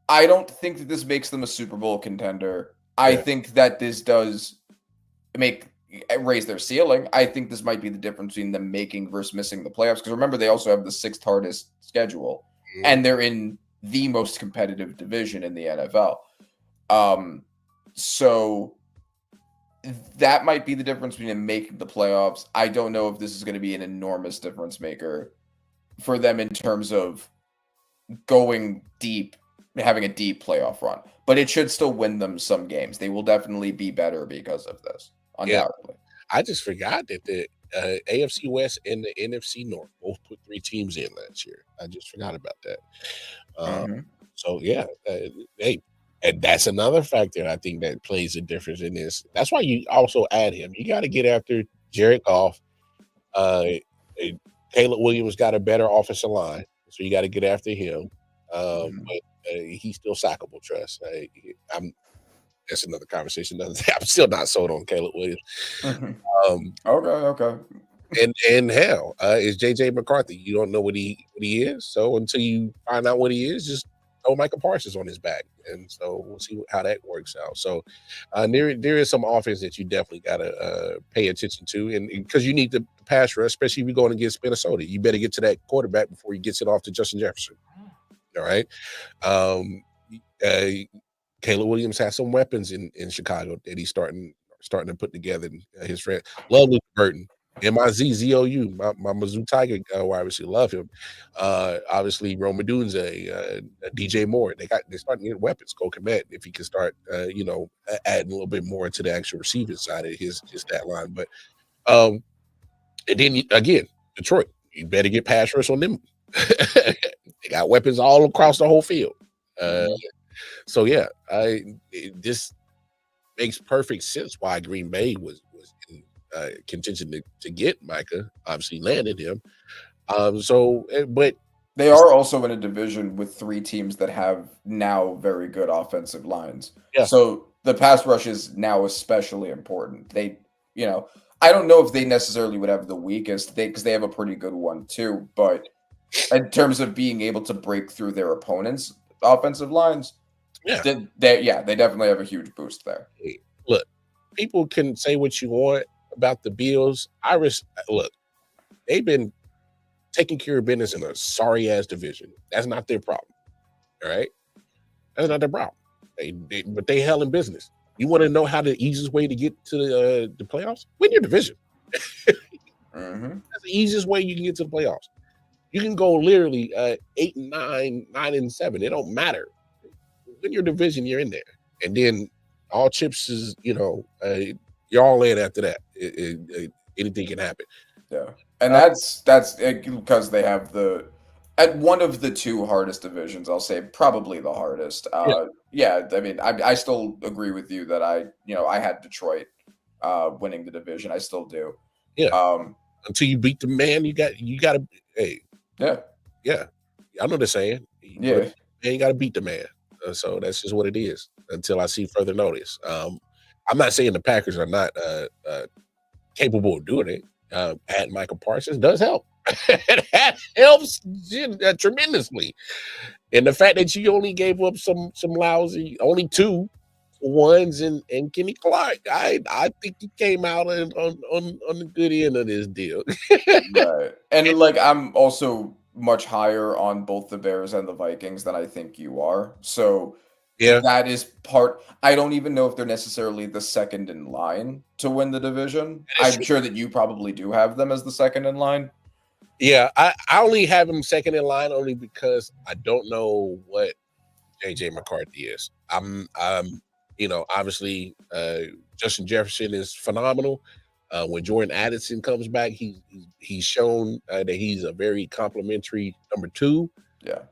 Speaker 4: I don't think that this makes them a Super Bowl contender. I think that this does raise their ceiling. I think this might be the difference between them making versus missing the playoffs. Because remember, they also have the 6th hardest schedule, and they're in the most competitive division in the NFL. So that might be the difference between them making the playoffs. I don't know if this is going to be an enormous difference maker for them in terms of going deep, having a deep playoff run, but it should still win them some games. They will definitely be better because of this, undoubtedly.
Speaker 1: I just forgot that the AFC West and the NFC North both put 3 teams in last year. I just forgot about that. So hey, and that's another factor I think that plays a difference in this. That's why you also add him. You got to get after Jared Goff. Caleb Williams got a better offensive line, so you got to get after him. But he's still sackable, trust. That's another conversation. I'm still not sold on Caleb Williams.
Speaker 4: Okay.
Speaker 1: And hell, is JJ McCarthy. You don't know what he is. So until you find out what he is, just throw Micah Parsons on his back. And so we'll see how that works out. So there is some offense that you definitely got to pay attention to. And because you need the pass rush, especially if you're going against Minnesota, you better get to that quarterback before he gets it off to Justin Jefferson. All right. Caleb Williams has some weapons in Chicago that he's starting to put together. His friend, love Luke Burton. MIZZOU, my Mizzou Tiger wide receiver, love him. Obviously, Rome Odunze, DJ Moore, they're starting to get weapons. Cole Kmet, if he can start, adding a little bit more to the actual receiving side of his stat line. But And then again, Detroit, you better get pass rush on them. They got weapons all across the whole field. So yeah, this makes perfect sense why Green Bay was in contention to get Micah. Obviously landed him. But
Speaker 4: they are also in a division with 3 teams that have now very good offensive lines.
Speaker 1: Yeah.
Speaker 4: So the pass rush is now especially important. They, I don't know if they necessarily would have the weakest, because they have a pretty good one too. But in terms of being able to break through their opponents' offensive lines, they definitely have a huge boost there.
Speaker 1: Look, people can say what you want about the Bills. Look, they've been taking care of business in a sorry ass division. That's not their problem. All right, that's not their problem. But they hell in business. You want to know how the easiest way to get to the playoffs? Win your division. That's the easiest way you can get to the playoffs. You can go literally 8-9, 9-7. It don't matter. Win your division, you're in there, and then all chips is you're all in after that. Anything can happen.
Speaker 4: Yeah, and that's because they have at one of the 2 hardest divisions. I'll say probably the hardest. Yeah, I mean, I still agree with you that I had Detroit winning the division. I still do.
Speaker 1: Yeah. Until you beat the man, you got to. Hey. Yeah. I know the saying.
Speaker 4: Yeah.
Speaker 1: You got to beat the man. So that's just what it is until I see further notice. I'm not saying the Packers are not capable of doing it. Adding Michael Parsons does help. That helps tremendously. And the fact that you only gave up some lousy, only 2 ones and Kenny Clark, I think he came out on the good end of this deal.
Speaker 4: Right. And I'm also much higher on both the Bears and the Vikings than I think you are. So that is part. I don't even know if they're necessarily the second in line to win the division. I'm sure that you probably do have them as the second in line.
Speaker 1: Yeah, I only have him second in line only because I don't know what JJ McCarthy is. Obviously Justin Jefferson is phenomenal. When Jordan Addison comes back, he's shown that he's a very complimentary number 2.
Speaker 4: Yeah.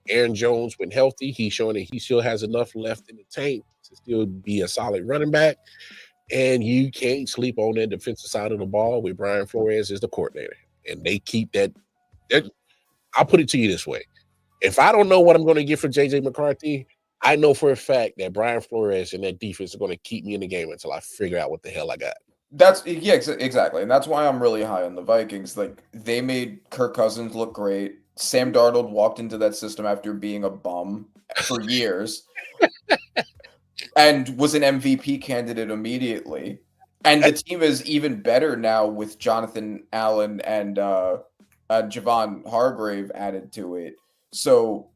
Speaker 1: Aaron Jones, when healthy, he's showing that he still has enough left in the tank to still be a solid running back. And you can't sleep on that defensive side of the ball with Brian Flores as the coordinator. And they keep that. I'll put it to you this way. If I don't know what I'm going to get for JJ McCarthy, I know for a fact that Brian Flores and that defense are going to keep me in the game until I figure out what the hell I got.
Speaker 4: Exactly. And that's why I'm really high on the Vikings. They made Kirk Cousins look great. Sam Darnold walked into that system after being a bum for years and was an MVP candidate immediately. And the team is even better now with Jonathan Allen and Javon Hargrave added to it. So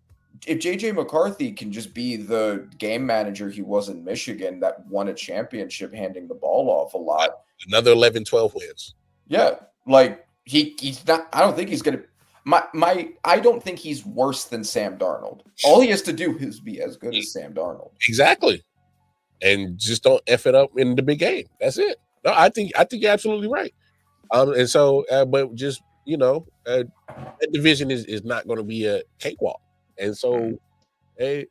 Speaker 4: if JJ McCarthy can just be the game manager he was in Michigan that won a championship handing the ball off a lot.
Speaker 1: Another 11-12 wins.
Speaker 4: Yeah. He's not, I don't think he's going to, I don't think he's worse than Sam Darnold. All he has to do is be as good as Sam Darnold.
Speaker 1: Exactly. And just don't F it up in the big game. That's it. No, I think you're absolutely right. And so, but just, that division is not going to be a cakewalk. And so, hey,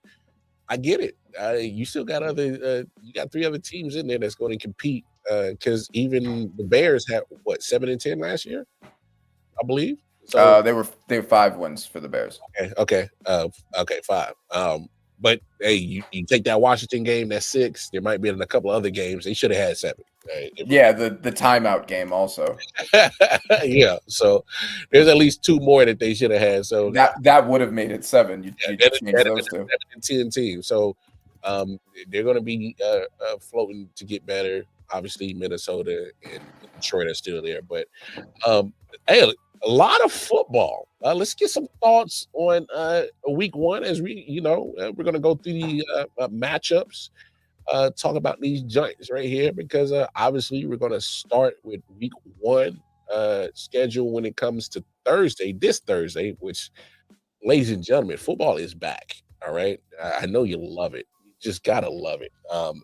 Speaker 1: I get it. You still got you got 3 other teams in there that's going to compete. Because even the Bears had 7-10 last year, I believe. So
Speaker 4: they were 5 wins for the Bears.
Speaker 1: Okay, 5. But hey, you take that Washington game, that's 6. There might be in a couple other games they should have had 7. Right?
Speaker 4: Yeah, the timeout game also.
Speaker 1: Yeah, so there's at least 2 more that they should have had. So
Speaker 4: that would have made it 7. You change those 2.
Speaker 1: 7-10 teams. So they're going to be floating to get better. Obviously, Minnesota and Detroit are still there, but hey, a lot of football. Let's get some thoughts on week 1 as we're going to go through the matchups, talk about these joints right here, because obviously we're going to start with week 1 schedule when it comes to this Thursday, which, ladies and gentlemen, football is back. All right. I know you love it. Just gotta love it.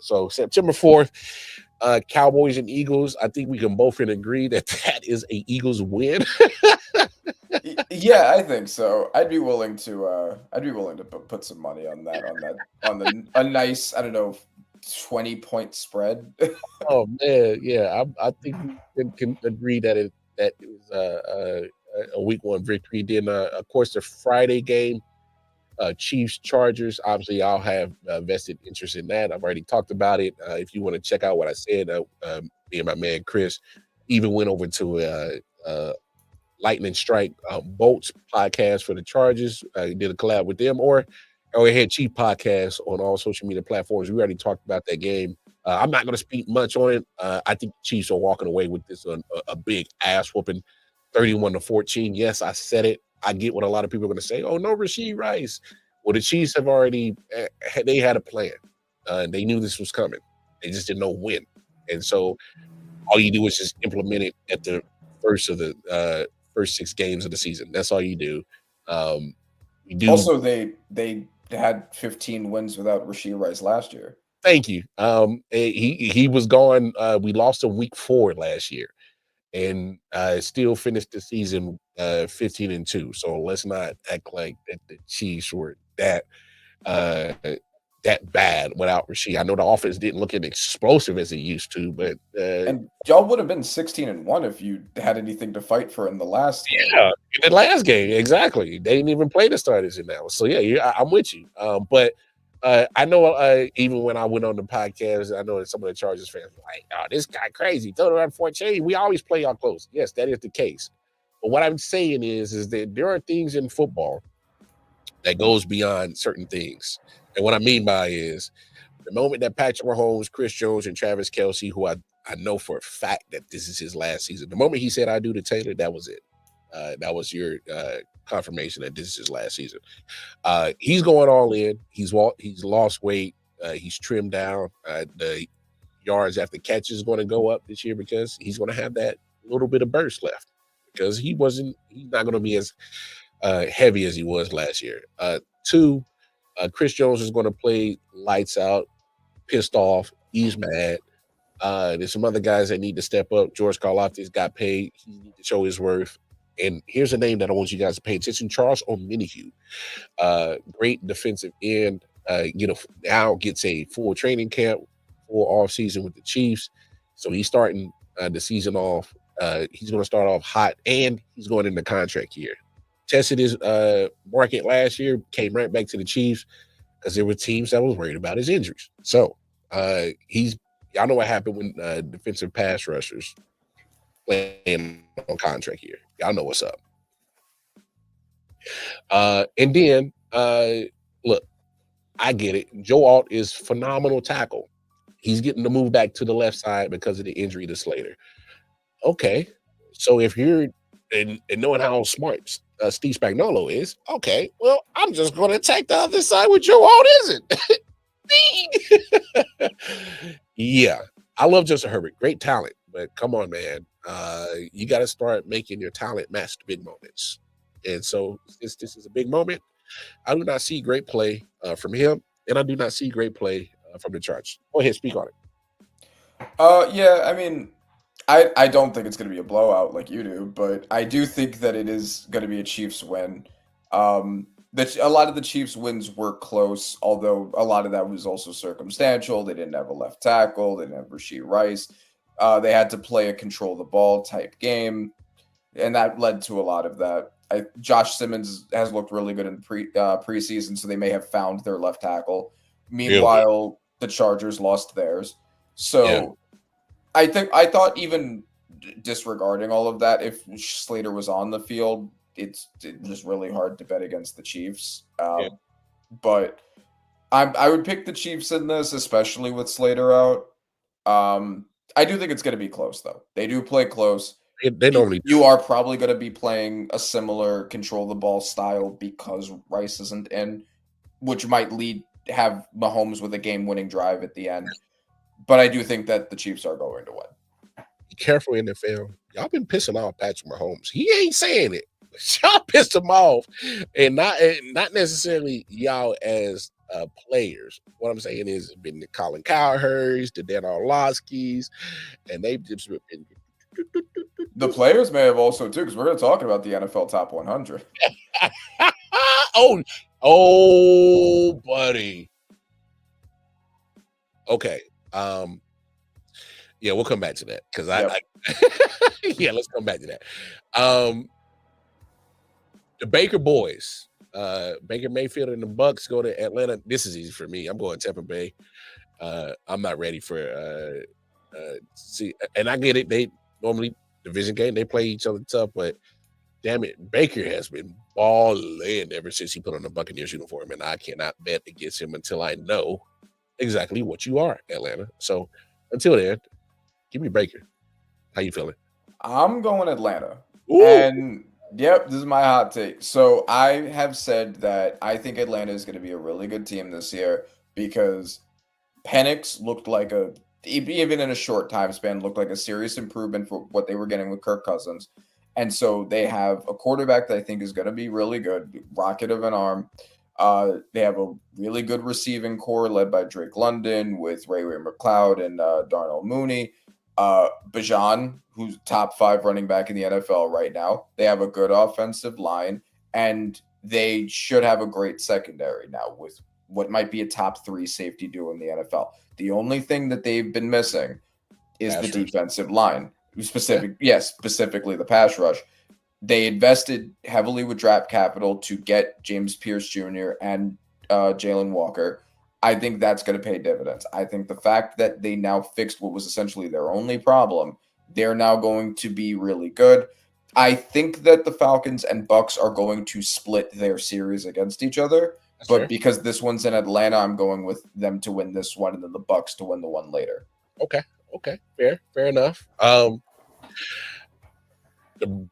Speaker 1: So September 4th, Cowboys and Eagles. I think we can both agree that that is a Eagles win.
Speaker 4: Yeah, I think so. I'd be willing to put some money on a nice, I don't know, 20-point spread.
Speaker 1: Oh man, yeah, I think we can agree that it was a week 1 victory. Then of course the Friday game, Chiefs Chargers. Obviously, I'll have vested interest in that. I've already talked about it. If you want to check out what I said, me and my man Chris even went over to Lightning Strike Bolts podcast for the Chargers. Did a collab with them, or Ahead Chief podcast on all social media platforms. We already talked about that game. I'm not going to speak much on it. I think the Chiefs are walking away with this a big ass whooping, 31-14. Yes, I said it. I get what a lot of people are going to say. Oh no, Rashee Rice. Well, the Chiefs have already they had a plan. They knew this was coming. They just didn't know when. And so all you do is just implement it at the first 6 games of the season. That's all you do. We do.
Speaker 4: Also, they had 15 wins without Rashee Rice last year.
Speaker 1: Thank you. He was gone. We lost him week 4 last year, and still finished the season 15-2. So let's not act like that the Chiefs were that bad without Rashee. I know the offense didn't look as explosive as it used to, but
Speaker 4: and y'all would have been 16-1 if you had anything to fight for in the last game.
Speaker 1: Yeah, in the last game, exactly. They didn't even play the starters in that one. So yeah, I'm with you. But I know even when I went on the podcast, I know that some of the Chargers fans were like, "Oh, this guy crazy, 31-14. We always play y'all close." Yes, that is the case. But what I'm saying is that there are things in football that goes beyond certain things. And what I mean by is the moment that Patrick Mahomes, Chris Jones, and Travis Kelce, who I know for a fact that this is his last season, the moment he said I do to Taylor, that was it. That was your confirmation that this is his last season. He's going all in. He's lost weight. He's trimmed down. The yards after catch is going to go up this year because he's going to have that little bit of burst left because he's not going to be as heavy as he was last year. 2, Chris Jones is going to play lights out, pissed off. He's mad. There's some other guys that need to step up. George Karlaftis got paid. He needs to show his worth. And here's a name that I want you guys to pay attention: Charles Omenihu. Great defensive end. Now gets a full training camp, full off season with the Chiefs. So he's starting the season off. He's going to start off hot, and he's going into contract year. Tested his market last year, came right back to the Chiefs because there were teams that was worried about his injuries. So y'all know what happened when defensive pass rushers playing on contract here. Y'all know what's up. And then look, I get it. Joe Alt is phenomenal tackle. He's getting to move back to the left side because of the injury to Slater. Okay, so if you're and knowing how smart Steve Spagnuolo is, okay, well, I'm just going to attack the other side with Joe Alt isn't. Yeah, I love Justin Herbert. Great talent, but come on, man. You got to start making your talent match the big moments. And so this is a big moment. I do not see great play from him, and I do not see great play from the Chargers. Go ahead, speak on it.
Speaker 4: Yeah, I mean, I don't think it's going to be a blowout like you do, but I do think that it is going to be a Chiefs win. A lot of the Chiefs wins were close, although a lot of that was also circumstantial. They didn't have a left tackle. They didn't have Rashee Rice. They had to play a control the ball type game, and that led to a lot of that. Josh Simmons has looked really good in preseason, so they may have found their left tackle. Meanwhile, the Chargers lost theirs. So yeah. I thought even disregarding all of that, if Slater was on the field, it's just really hard to bet against the Chiefs. But I would pick the Chiefs in this, especially with Slater out. I do think it's going to be close, though. They do play close.
Speaker 1: They normally do.
Speaker 4: You are probably going to be playing a similar control the ball style because Rice isn't in, which might have Mahomes with a game-winning drive at the end. But I do think that the Chiefs are going to win.
Speaker 1: Be careful, NFL. Y'all been pissing off Patrick Mahomes. He ain't saying it. Y'all pissed him off, and not necessarily y'all as players. What I'm saying is, it's been the Colin Cowherds, the Dan Orlovskis, and they've just been.
Speaker 4: The players may have also too, because we're going to talk about the NFL Top 100.
Speaker 1: oh, buddy. Okay. Yeah, we'll come back to that because yeah, let's come back to that. The Baker boys, Baker Mayfield and the Bucks go to Atlanta. This is easy for me. I'm going Tampa Bay. I'm not ready for see, and I get it. They normally division game, they play each other tough, but damn it, Baker has been balling ever since he put on the Buccaneers uniform, and I cannot bet against him until I know exactly what you are, Atlanta. So until then, give me Baker. How you feeling?
Speaker 4: I'm going Atlanta.
Speaker 1: Ooh.
Speaker 4: And yep, this is my hot take. So I have said that I think Atlanta is going to be a really good team this year because Penix looked like even in a short time span, looked like a serious improvement for what they were getting with Kirk Cousins. And so they have a quarterback that I think is going to be really good, rocket of an arm. They have a really good receiving core led by Drake London with Ray McLeod and Darnell Mooney. Bijan, who's top 5 running back in the NFL right now. They have a good offensive line, and they should have a great secondary now with what might be a top 3 safety duo in the NFL. The only thing that they've been missing is the defensive line, specifically the pass rush. They invested heavily with draft capital to get James Pierce Jr. and Jalen Walker. I think that's going to pay dividends. I think the fact that they now fixed what was essentially their only problem, they're now going to be really good. I think that the Falcons and Bucks are going to split their series against each other. That's fair. Because this one's in Atlanta, I'm going with them to win this one and then the Bucks to win the one later.
Speaker 1: Okay. Fair enough. The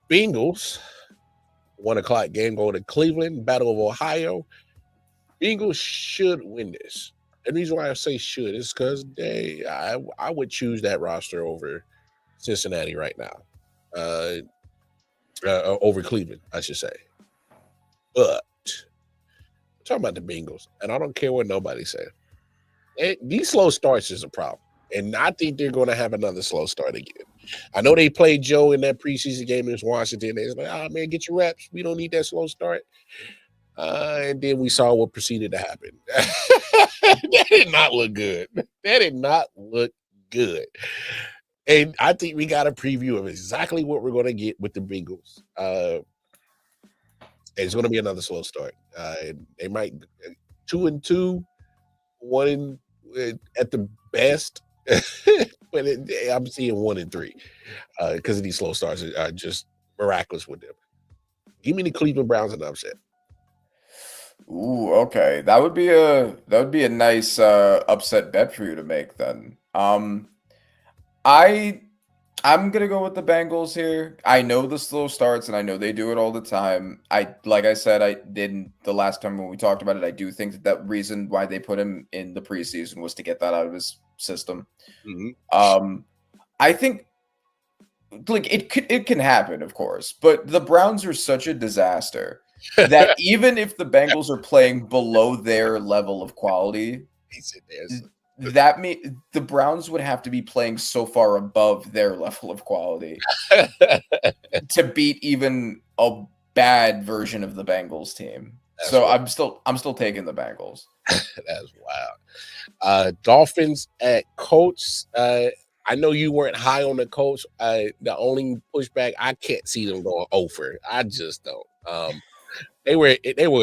Speaker 1: Bengals, 1 o'clock game going to Cleveland, Battle of Ohio. Bengals should win this. The reason why I say should is because I would choose that roster over Cincinnati right now. Over Cleveland, I should say. But I'm talking about the Bengals, and I don't care what nobody says. These slow starts is a problem. And I think they're going to have another slow start again. I know they played Joe in that preseason game against Washington. They was like, oh, man, get your reps. We don't need that slow start. And then we saw what proceeded to happen. That did not look good. And I think we got a preview of exactly what we're going to get with the Bengals. It's going to be another slow start. They might 2-2, 1 at the best. But I'm seeing 1-3 because of these slow starts are just miraculous with them. Give me the Cleveland Browns an upset.
Speaker 4: Ooh, okay. That would be a nice upset bet for you to make then. I'm gonna go with the Bengals here. I know the slow starts and I know they do it all the time. Like I said, I didn't the last time when we talked about it. I do think that reason why they put him in the preseason was to get that out of his system. Mm-hmm. I think like it can happen, of course, but the Browns are such a disaster that even if the Bengals are playing below their level of quality, the Browns would have to be playing so far above their level of quality to beat even a bad version of the Bengals team. That's I'm still taking the Bengals.
Speaker 1: That's wild. Dolphins at Colts. I know you weren't high on the Colts. The only pushback, I can't see them going over. I just don't. They were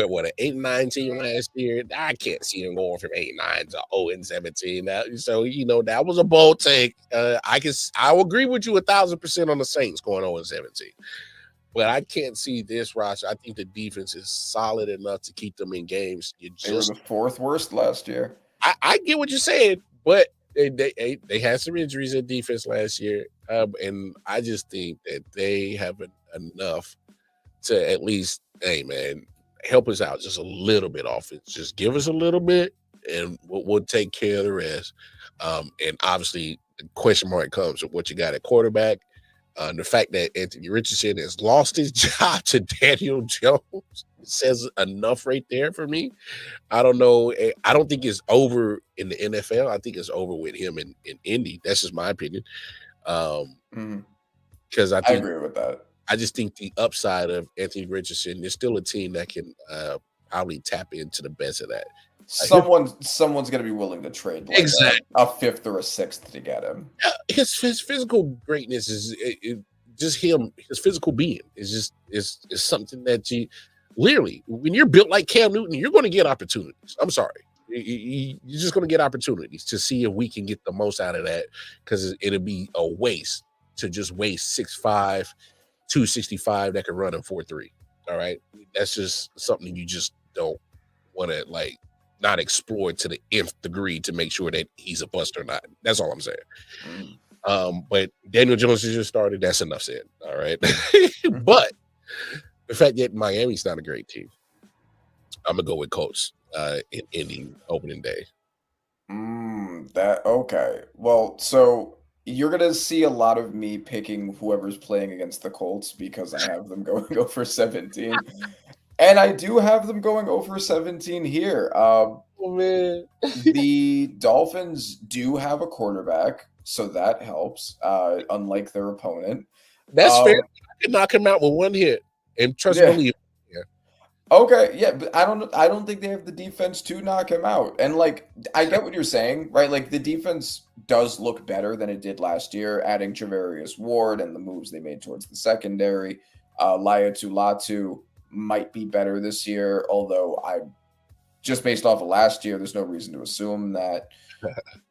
Speaker 1: what, an 8-9 team last year. I can't see them going from 8-9 to 0-17. So that was a bold take. I'll agree with you 1,000% on the Saints going 0-17. But I can't see this roster. I think the defense is solid enough to keep them in games.
Speaker 4: They were the 4th worst last year.
Speaker 1: I get what you're saying, but they had some injuries in defense last year, and I just think that they have enough to at least, hey man, help us out just a little bit offense. Just give us a little bit, and we'll take care of the rest. And obviously, the question mark comes with what you got at quarterback. The fact that Anthony Richardson has lost his job to Daniel Jones says enough right there for me. I don't know. I don't think it's over in the NFL. I think it's over with him in Indy. That's just my opinion. Because I
Speaker 4: agree with that.
Speaker 1: I just think the upside of Anthony Richardson, there's still a team that can probably tap into the best of that.
Speaker 4: Someone's going to be willing to trade like
Speaker 1: exactly
Speaker 4: a fifth or a sixth to get him.
Speaker 1: His physical greatness is just him. His physical being is something that you literally, when you're built like Cam Newton, you're going to get opportunities. I'm sorry. You're just going to get opportunities to see if we can get the most out of that, because it'll be a waste to just waste 6'5", 265 that can run in 4.3. All right. That's just something you just don't want to not explore to the nth degree to make sure that he's a bust or not. That's all I'm saying. But Daniel Jones has just started. That's enough said. All right. But the fact that Miami's not a great team, I'm gonna go with Colts in Indy opening day.
Speaker 4: Okay. Well, so you're gonna see a lot of me picking whoever's playing against the Colts because I have them going over 17. And I do have them going over 17 here.
Speaker 1: Oh, man.
Speaker 4: The Dolphins do have a quarterback, so that helps, unlike their opponent.
Speaker 1: That's fair. I can knock him out with one hit. And trust me. Yeah.
Speaker 4: Okay, yeah, but I don't think they have the defense to knock him out. And I get what you're saying, right? The defense does look better than it did last year, adding Travarius Ward and the moves they made towards the secondary. Latu might be better this year, although just based off of last year, there's no reason to assume that.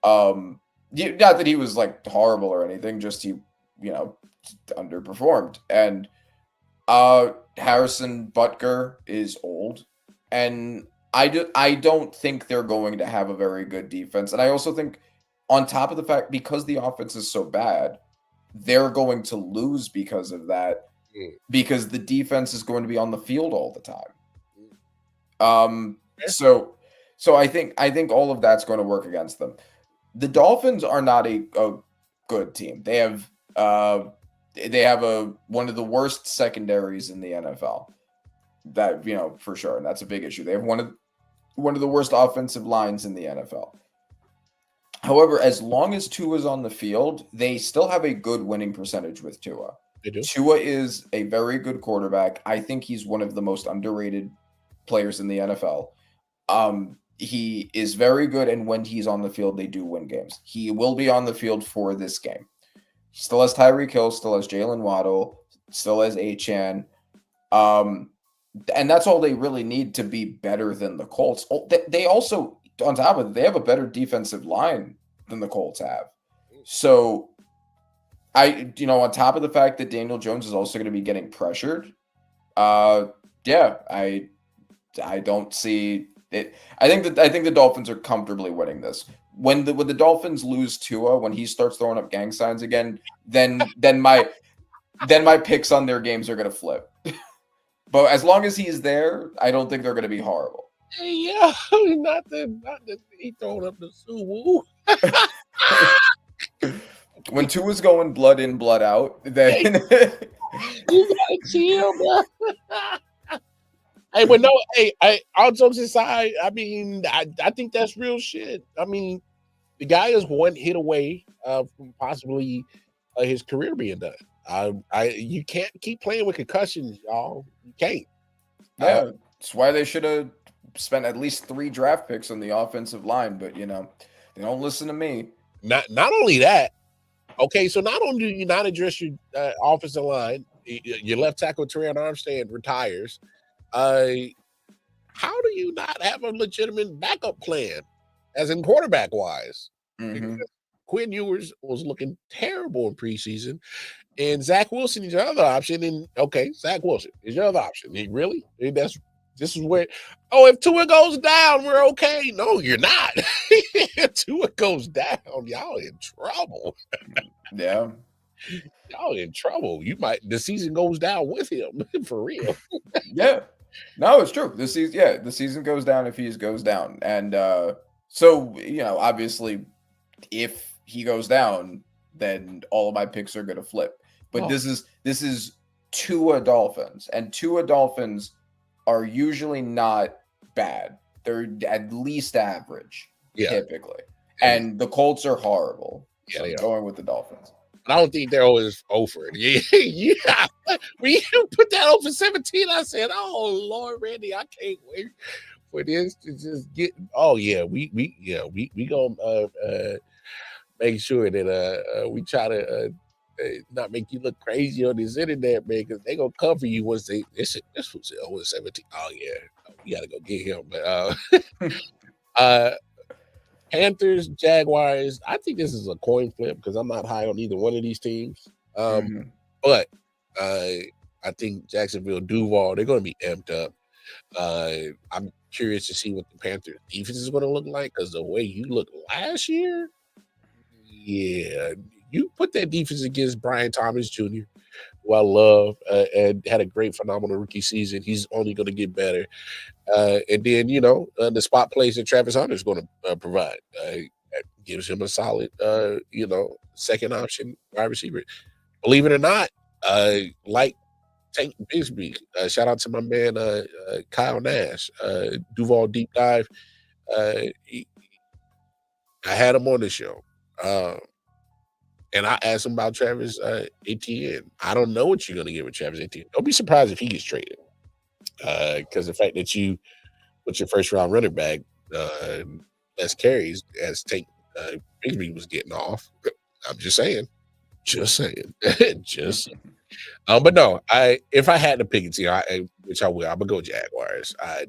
Speaker 4: Not that he was horrible or anything, just he underperformed. And Harrison Butker is old, and I don't think they're going to have a very good defense. And I also think, on top of the fact, because the offense is so bad, they're going to lose because of that. Because the defense is going to be on the field all the time. So I think all of that's going to work against them. The Dolphins are not a good team. They have one of the worst secondaries in the NFL. That for sure, and that's a big issue. They have one of the worst offensive lines in the NFL. However, as long as Tua's on the field, they still have a good winning percentage with Tua.
Speaker 1: They do.
Speaker 4: Tua is a very good quarterback. I think he's one of the most underrated players in the NFL. He is very good, and when he's on the field, they do win games. He will be on the field for this game. He still has Tyreek Hill, still has Jalen Waddle, still has Achane. And that's all they really need to be better than the Colts. They also, on top of it, they have a better defensive line than the Colts have. So, on top of the fact that Daniel Jones is also going to be getting pressured, I don't see it. I think the Dolphins are comfortably winning this. When the Dolphins lose Tua, when he starts throwing up gang signs again, then my picks on their games are going to flip. But as long as he's there, I don't think they're going to be horrible.
Speaker 1: Yeah, not that he throwing up the Suwoo.
Speaker 4: When Tua's going blood in, blood out, then
Speaker 1: you gotta chill, bro. Hey, but no, all jokes aside, I mean, I think that's real shit. I mean, the guy is one hit away from possibly his career being done. You can't keep playing with concussions, y'all. You can't.
Speaker 4: Yeah, that's why they should have spent at least 3 draft picks on the offensive line, but they don't listen to me.
Speaker 1: Not only that. Okay, so not only do you not address your offensive line, your left tackle Terran Armstead retires. How do you not have a legitimate backup plan, as in quarterback wise? Quinn Ewers was looking terrible in preseason, and Zach Wilson is your other option. And Zach Wilson is your other option. This is where. Oh, if Tua goes down, we're okay. No, you're not. If Tua goes down, y'all in trouble.
Speaker 4: Yeah.
Speaker 1: Y'all in trouble. The season goes down with him for real.
Speaker 4: Yeah. No, it's true. The season goes down if he goes down. And so, obviously, if he goes down, then all of my picks are going to flip. but this is Tua Dolphins, and Tua Dolphins are usually not bad. They're at least average, typically. And the Colts are horrible. So I'm going with the Dolphins.
Speaker 1: I don't think they're always over it. Yeah. When you put that over 17, I said, "Oh Lord, Randy, I can't wait for this to just get." Oh yeah, we gonna make sure that we try to not make you look crazy on this internet, man, because they gonna cover you once they this was over 17. Oh yeah, we gotta go get him. But Panthers, Jaguars. I think this is a coin flip because I'm not high on either one of these teams. But I think Jacksonville, Duval, they're going to be amped up. I'm curious to see what the Panthers defense is going to look like because the way you looked last year, yeah, you put that defense against Brian Thomas Jr., who I love and had a great, phenomenal rookie season. He's only going to get better. And then, the spot plays that Travis Hunter is going to provide. That gives him a solid, second option wide receiver. Believe it or not, like Tank Bigsby, shout out to my man Kyle Nash, Duval Deep Dive. I had him on the show. And I asked him about Travis Etienne. I don't know what you're going to get with Travis Etienne. Don't be surprised if he gets traded. Because the fact that you put your first round running back less carries as Tank Bigsby was getting off. I'm just saying. But no, if I had to pick a team, which I will, I'm gonna go Jaguars. I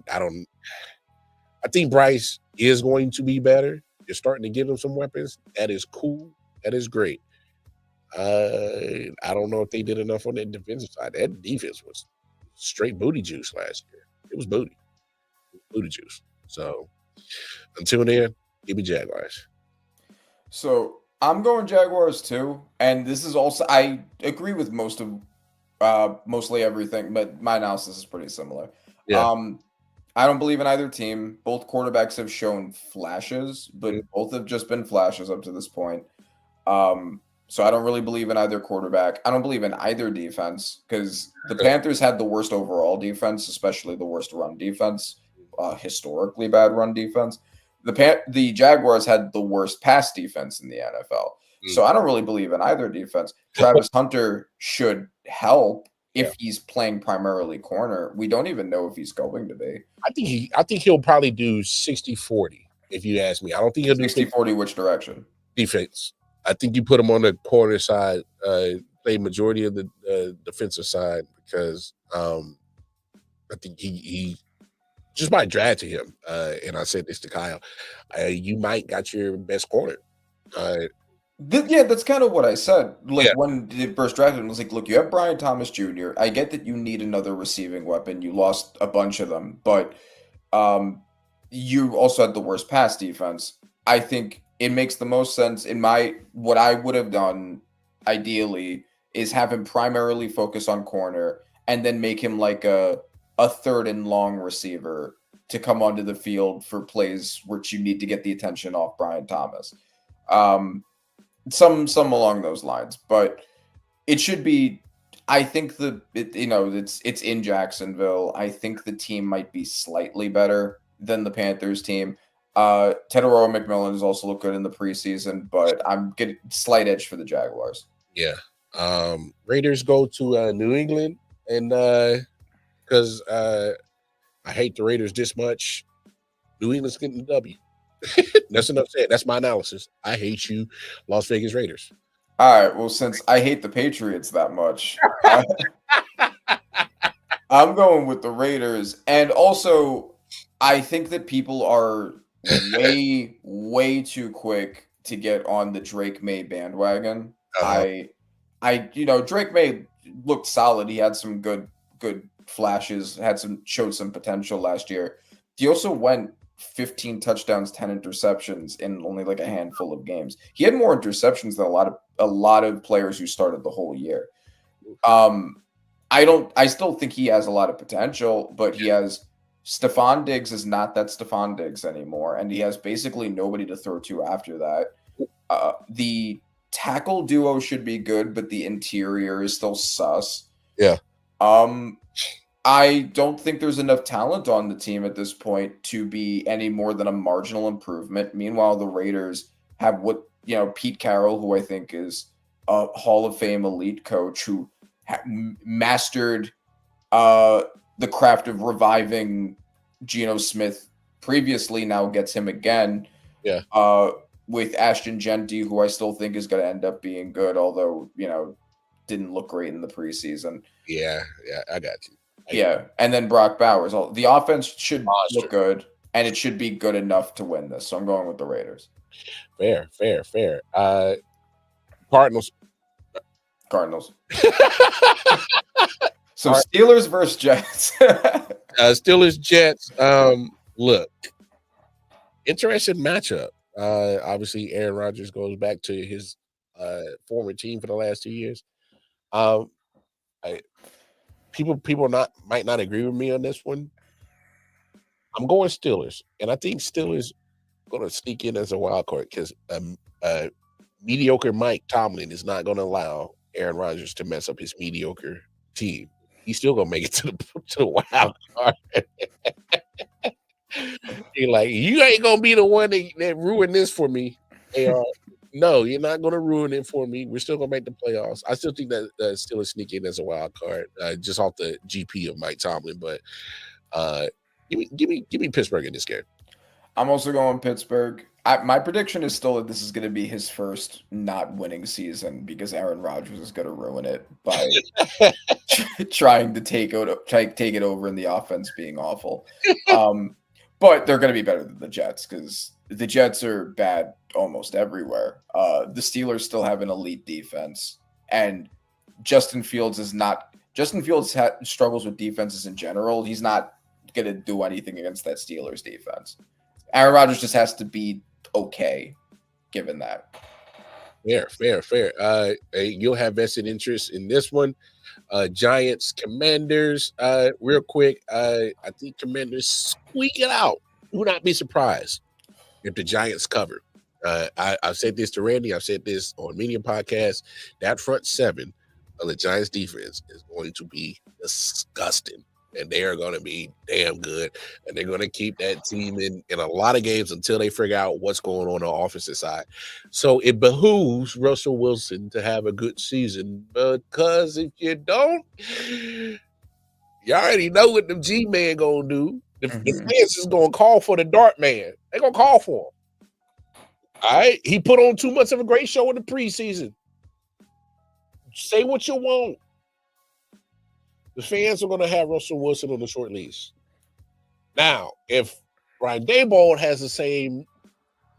Speaker 1: think Bryce is going to be better. You're starting to give him some weapons. That is cool. That is great. I don't know if they did enough on that defensive side. That defense was straight booty juice last year. It was booty juice. So until then, give me Jaguars.
Speaker 4: So I'm going Jaguars too, and this is also I agree with mostly everything, but my analysis is pretty similar.
Speaker 1: Yeah.
Speaker 4: I don't believe in either team. Both quarterbacks have shown flashes, but both have just been flashes up to this point. So I don't really believe in either quarterback. I don't believe in either defense because the Panthers had the worst overall defense, especially the worst run defense, historically bad run defense. The Jaguars had the worst pass defense in the NFL. So I don't really believe in either defense. Travis Hunter should help if he's playing primarily corner. We don't even know if he's going to be.
Speaker 1: I think he'll probably do 60-40 if you ask me. I don't think he'll do
Speaker 4: 60-40 which direction?
Speaker 1: Defense. I think you put him on the corner side, play majority of the defensive side because I think he just by drafting him, and I said this to Kyle, you might got your best corner.
Speaker 4: That's kind of what I said. When they first drafted him, I was like, look, you have Brian Thomas Jr. I get that you need another receiving weapon. You lost a bunch of them, but you also had the worst pass defense. I think it makes the most sense what I would have done ideally is have him primarily focus on corner and then make him like a third and long receiver to come onto the field for plays which you need to get the attention off Brian Thomas. Some along those lines, but it should be. I think it's in Jacksonville. I think the team might be slightly better than the Panthers team. Teteroa McMillan has also looked good in the preseason, but I'm getting slight edge for the Jaguars.
Speaker 1: Yeah. Raiders go to New England, and because I hate the Raiders this much, New England's getting the W. That's enough said. That's my analysis. I hate you, Las Vegas Raiders.
Speaker 4: All right. Well, since I hate the Patriots that much, I'm going with the Raiders. And also, I think that people are way, way too quick to get on the Drake May bandwagon. Drake May looked solid. He had some good flashes, showed some potential last year. He also went 15 touchdowns, 10 interceptions in only like a handful of games. He had more interceptions than a lot of players who started the whole year. I still think he has a lot of potential, but he has Stephon Diggs is not that Stephon Diggs anymore, and he has basically nobody to throw to after that. The tackle duo should be good, but the interior is still sus.
Speaker 1: Yeah.
Speaker 4: I don't think there's enough talent on the team at this point to be any more than a marginal improvement. Meanwhile, the Raiders have Pete Carroll, who I think is a Hall of Fame elite coach who mastered the craft of reviving Geno Smith previously, now gets him again.
Speaker 1: Yeah.
Speaker 4: With Ashton Genty, who I still think is going to end up being good, although, didn't look great in the preseason.
Speaker 1: Yeah, I got you.
Speaker 4: And then Brock Bowers. The offense should look good, and it should be good enough to win this. So I'm going with the Raiders.
Speaker 1: Fair. Cardinals.
Speaker 4: So Steelers versus Jets.
Speaker 1: Steelers, Jets. Look, interesting matchup. Obviously, Aaron Rodgers goes back to his former team for the last 2 years. People might not agree with me on this one. I'm going Steelers, and I think Steelers going to sneak in as a wild card because mediocre Mike Tomlin is not going to allow Aaron Rodgers to mess up his mediocre team. He's still going to make it to the wild card. He's like, you ain't going to be the one that ruined this for me. No, you're not going to ruin it for me. We're still going to make the playoffs. I still think that Steelers sneak in as a wild card, just off the GP of Mike Tomlin. But give me Pittsburgh in this game.
Speaker 4: I'm also going Pittsburgh. My prediction is still that this is going to be his first not winning season because Aaron Rodgers is going to ruin it by trying to take it over in the offense being awful. But they're going to be better than the Jets because the Jets are bad almost everywhere. The Steelers still have an elite defense, and Justin Fields struggles with defenses in general. He's not going to do anything against that Steelers defense. Aaron Rodgers just has to be okay, given that.
Speaker 1: Fair. You'll have vested interest in this one. Giants, Commanders. Real quick, I think Commanders squeak it out. Do not be surprised if the Giants cover. I've said this to Randy. I've said this on Medium Podcast. That front seven of the Giants defense is going to be disgusting. And they are going to be damn good. And they're going to keep that team in a lot of games until they figure out what's going on the offensive side. So it behooves Russell Wilson to have a good season. Because if you don't, you already know what the G-Man going to do. The fans is going to call for the Dart Man. They're going to call for him. All right? He put on too much of a great show in the preseason. Say what you want. The fans are going to have Russell Wilson on the short leash. Now, if Brian Daboll has the same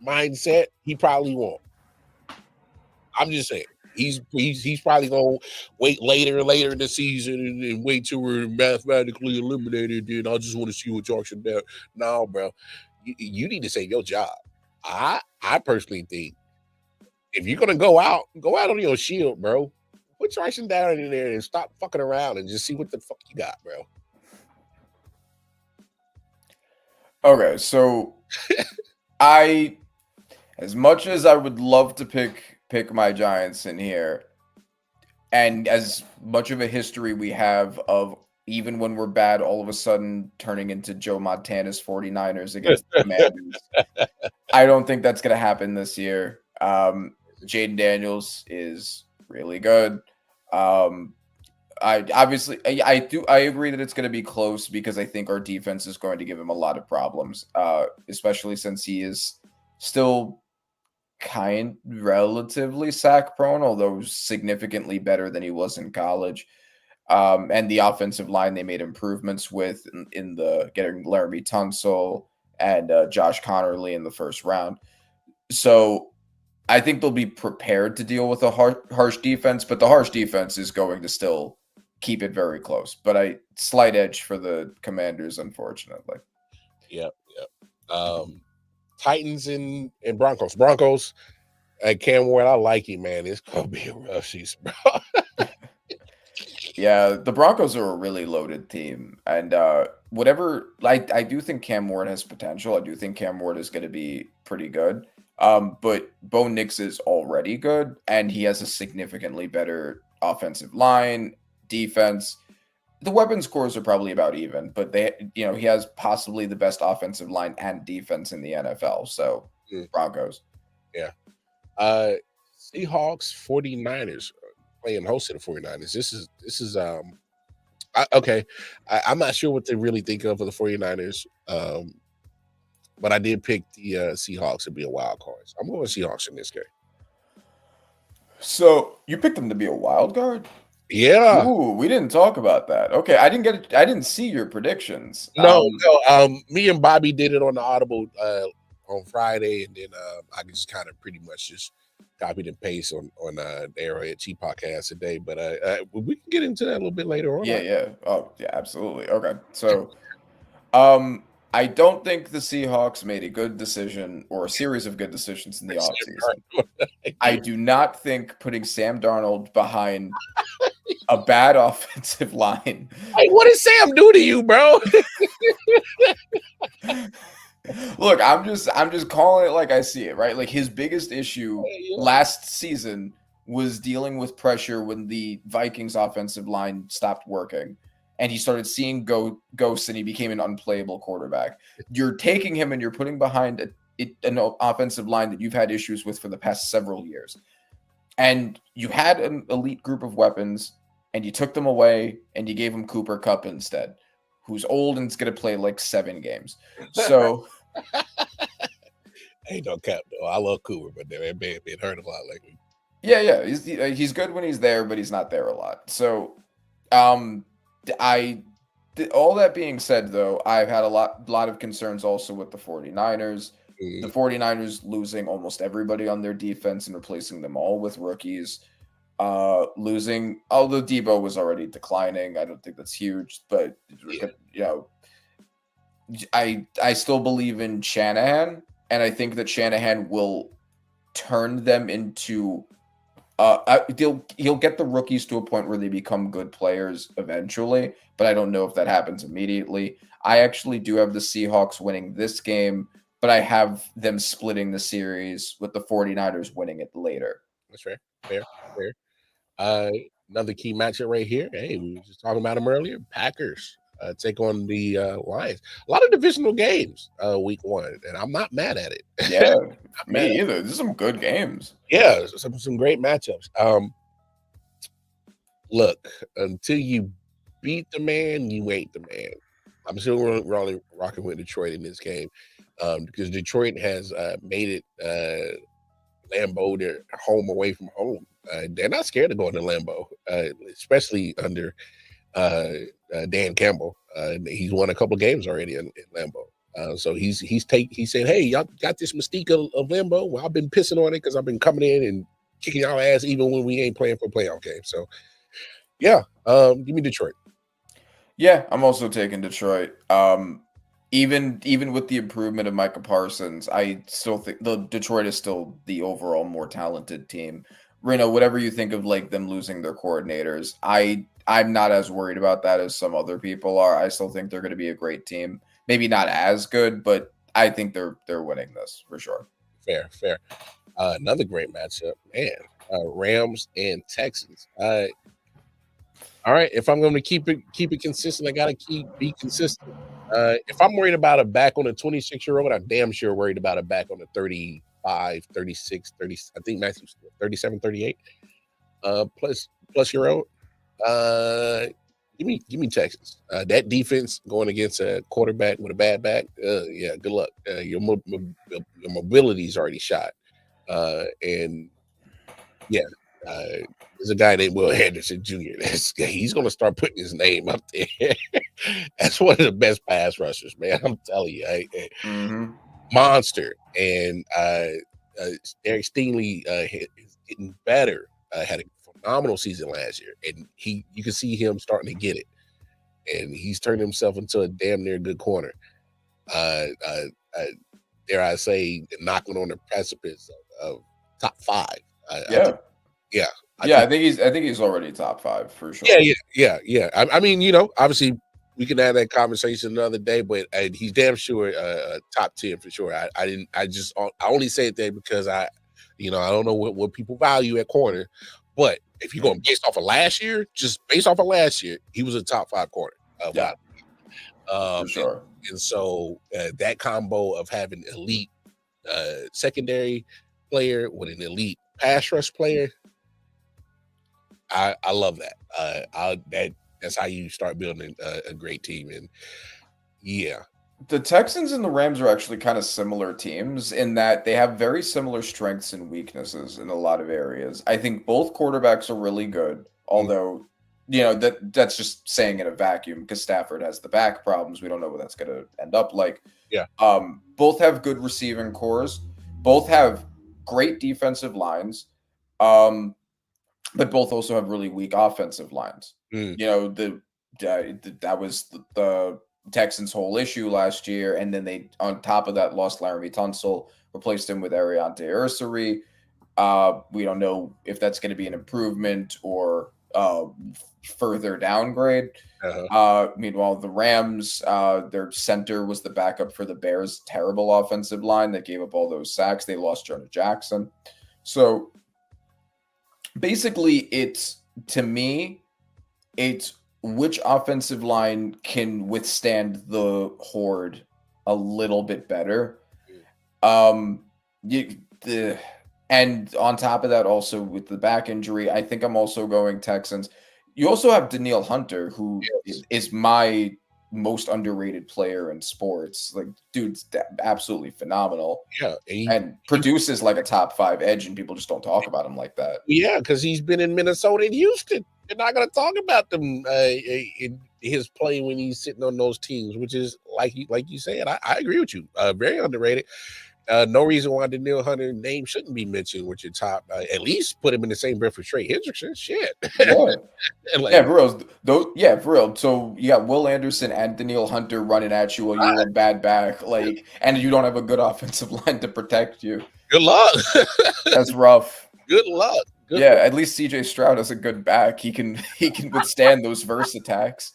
Speaker 1: mindset, he probably won't. I'm just saying. He's probably going to wait later in the season and wait till we're mathematically eliminated. Then I just want to see what y'all should do. No, bro. You need to save your job. I personally think if you're going to go out on your shield, bro. Put Tyson down in there and stop fucking around and just see what the fuck you got, bro.
Speaker 4: Okay, so as much as I would love to pick my Giants in here, and as much of a history we have of even when we're bad, all of a sudden turning into Joe Montana's 49ers against the Commanders, I don't think that's going to happen this year. Jaden Daniels is really good. I agree that it's going to be close because I think our defense is going to give him a lot of problems, especially since he is still relatively sack prone, although significantly better than he was in college. And the offensive line they made improvements with in the getting Laramie Tunsil and Josh Connerly in the first round. So I think they'll be prepared to deal with a harsh defense, but the harsh defense is going to still keep it very close. But slight edge for the Commanders, unfortunately.
Speaker 1: Yep. Titans and Broncos. Broncos, Cam Ward, I like you, man. It's going to be a rough season, bro.
Speaker 4: Yeah, the Broncos are a really loaded team. And I do think Cam Ward has potential. I do think Cam Ward is going to be pretty good. But Bo Nix is already good, and he has a significantly better offensive line, defense. The weapon scores are probably about even, but he has possibly the best offensive line and defense in the NFL. So Broncos.
Speaker 1: Yeah. Seahawks, 49ers playing host to the 49ers. This is okay. I'm not sure what they really think of for the 49ers. But I did pick the Seahawks to be a wild card. So I'm going Seahawks in this game.
Speaker 4: So you picked them to be a wild card?
Speaker 1: Yeah.
Speaker 4: Ooh, we didn't talk about that. Okay, I didn't see your predictions.
Speaker 1: No. Me and Bobby did it on the Audible on Friday, and then I just kind of pretty much just copied and paste on the Arrowhead Cheap podcast today. But we can get into that a little bit later on.
Speaker 4: Yeah. Oh, yeah, absolutely. Okay, so I don't think the Seahawks made a good decision or a series of good decisions in the offseason. I do not think putting Sam Darnold behind a bad offensive line.
Speaker 1: Hey, what did Sam do to you, bro?
Speaker 4: Look, I'm just calling it like I see it, right? Like his biggest issue last season was dealing with pressure when the Vikings offensive line stopped working. And he started seeing ghosts, and he became an unplayable quarterback. You're taking him and you're putting behind an offensive line that you've had issues with for the past several years. And you had an elite group of weapons, and you took them away, and you gave him Cooper Kupp instead, who's old and is going to play like 7 games. So,
Speaker 1: ain't no cap though. I love Cooper, but they're been hurt a lot lately.
Speaker 4: Yeah, he's good when he's there, but he's not there a lot. So, all that being said, though, I've had a lot of concerns also with the 49ers. The 49ers losing almost everybody on their defense and replacing them all with rookies. Losing, although Debo was already declining, I don't think that's huge, but I still believe in Shanahan, and I think that Shanahan will turn them into he'll get the rookies to a point where they become good players eventually, but I don't know if that happens immediately. I actually do have the Seahawks winning this game, but I have them splitting the series with the 49ers winning it later.
Speaker 1: That's fair. Another key matchup right here. Hey, we were just talking about them earlier. Packers take on the Lions. A lot of divisional games week 1, and I'm not mad at it.
Speaker 4: Yeah, me either. There's some good games.
Speaker 1: Yeah, some great matchups. Look, until you beat the man, you ain't the man. I'm still really rocking with Detroit in this game because Detroit has made it Lambeau their home away from home. They're not scared to go into Lambeau, especially under Dan Campbell. He's won a couple of games already in Lambeau. So he said, hey, y'all got this mystique of Lambeau. Well, I've been pissing on it because I've been coming in and kicking y'all ass even when we ain't playing for a playoff game. So yeah, give me Detroit.
Speaker 4: Yeah, I'm also taking Detroit. Even with the improvement of Micah Parsons, I still think the Detroit is still the overall more talented team. Reno, whatever you think of like them losing their coordinators, I'm not as worried about that as some other people are. I still think they're going to be a great team. Maybe not as good, but I think they're winning this for sure.
Speaker 1: Fair. Another great matchup, man. Rams and Texans. All right, if I'm going to keep it consistent, I got to be consistent. If I'm worried about a back on a 26-year-old, I'm damn sure worried about a back on a 35, 36, 30. I think Matthew's 37, 38 plus year old. Give me Texas. That defense going against a quarterback with a bad back. Yeah, good luck. Your mobility is already shot. And yeah. There's a guy named Will Henderson Jr. He's going to start putting his name up there. That's one of the best pass rushers, man. I'm telling you, monster. And Eric Stingley is getting better. Had a phenomenal season last year, and you can see him starting to get it. And he's turned himself into a damn near good corner. Dare I say, knocking on the precipice of top 5.
Speaker 4: I think he's already top 5 for sure.
Speaker 1: Yeah. I mean, obviously we can have that conversation another day, but he's damn sure top 10 for sure. I only say it there because I don't know what people value at corner, but if you're going based off of last year, he was a top 5 corner.
Speaker 4: For sure.
Speaker 1: And so that combo of having elite secondary player with an elite pass rush player, I love that. That's how you start building a great team. And yeah,
Speaker 4: the Texans and the Rams are actually kind of similar teams in that they have very similar strengths and weaknesses in a lot of areas. I think both quarterbacks are really good, although that's just saying in a vacuum because Stafford has the back problems. We don't know what that's going to end up like.
Speaker 1: Yeah.
Speaker 4: Both have good receiving cores. Both have great defensive lines. But both also have really weak offensive lines. That was the Texans' whole issue last year, and then they, on top of that, lost Laramie Tunsil, replaced him with Ariante Ursary. We don't know if that's going to be an improvement or further downgrade. Meanwhile, the Rams, their center was the backup for the Bears' terrible offensive line that gave up all those sacks. They lost Jonah Jackson. So basically, it's which offensive line can withstand the horde a little bit better. And on top of that, also with the back injury, I think I'm also going Texans. You also have Danielle Hunter, who is my most underrated player in sports. Like, dude's absolutely phenomenal.
Speaker 1: Yeah,
Speaker 4: and produces like a top 5 edge, and people just don't talk about him like that.
Speaker 1: Yeah, because he's been in Minnesota and Houston. They're not going to talk about them in his play when he's sitting on those teams, which is like you said. I agree with you. Very underrated. No reason why Danielle Hunter's name shouldn't be mentioned with your top. At least put him in the same breath with Trey Hendrickson. Shit.
Speaker 4: Yeah. For real. So you got Will Anderson and Danielle Hunter running at you while you're a bad back, and you don't have a good offensive line to protect you.
Speaker 1: Good luck.
Speaker 4: That's rough.
Speaker 1: Good luck.
Speaker 4: At least CJ Stroud has a good back. He can withstand those verse attacks.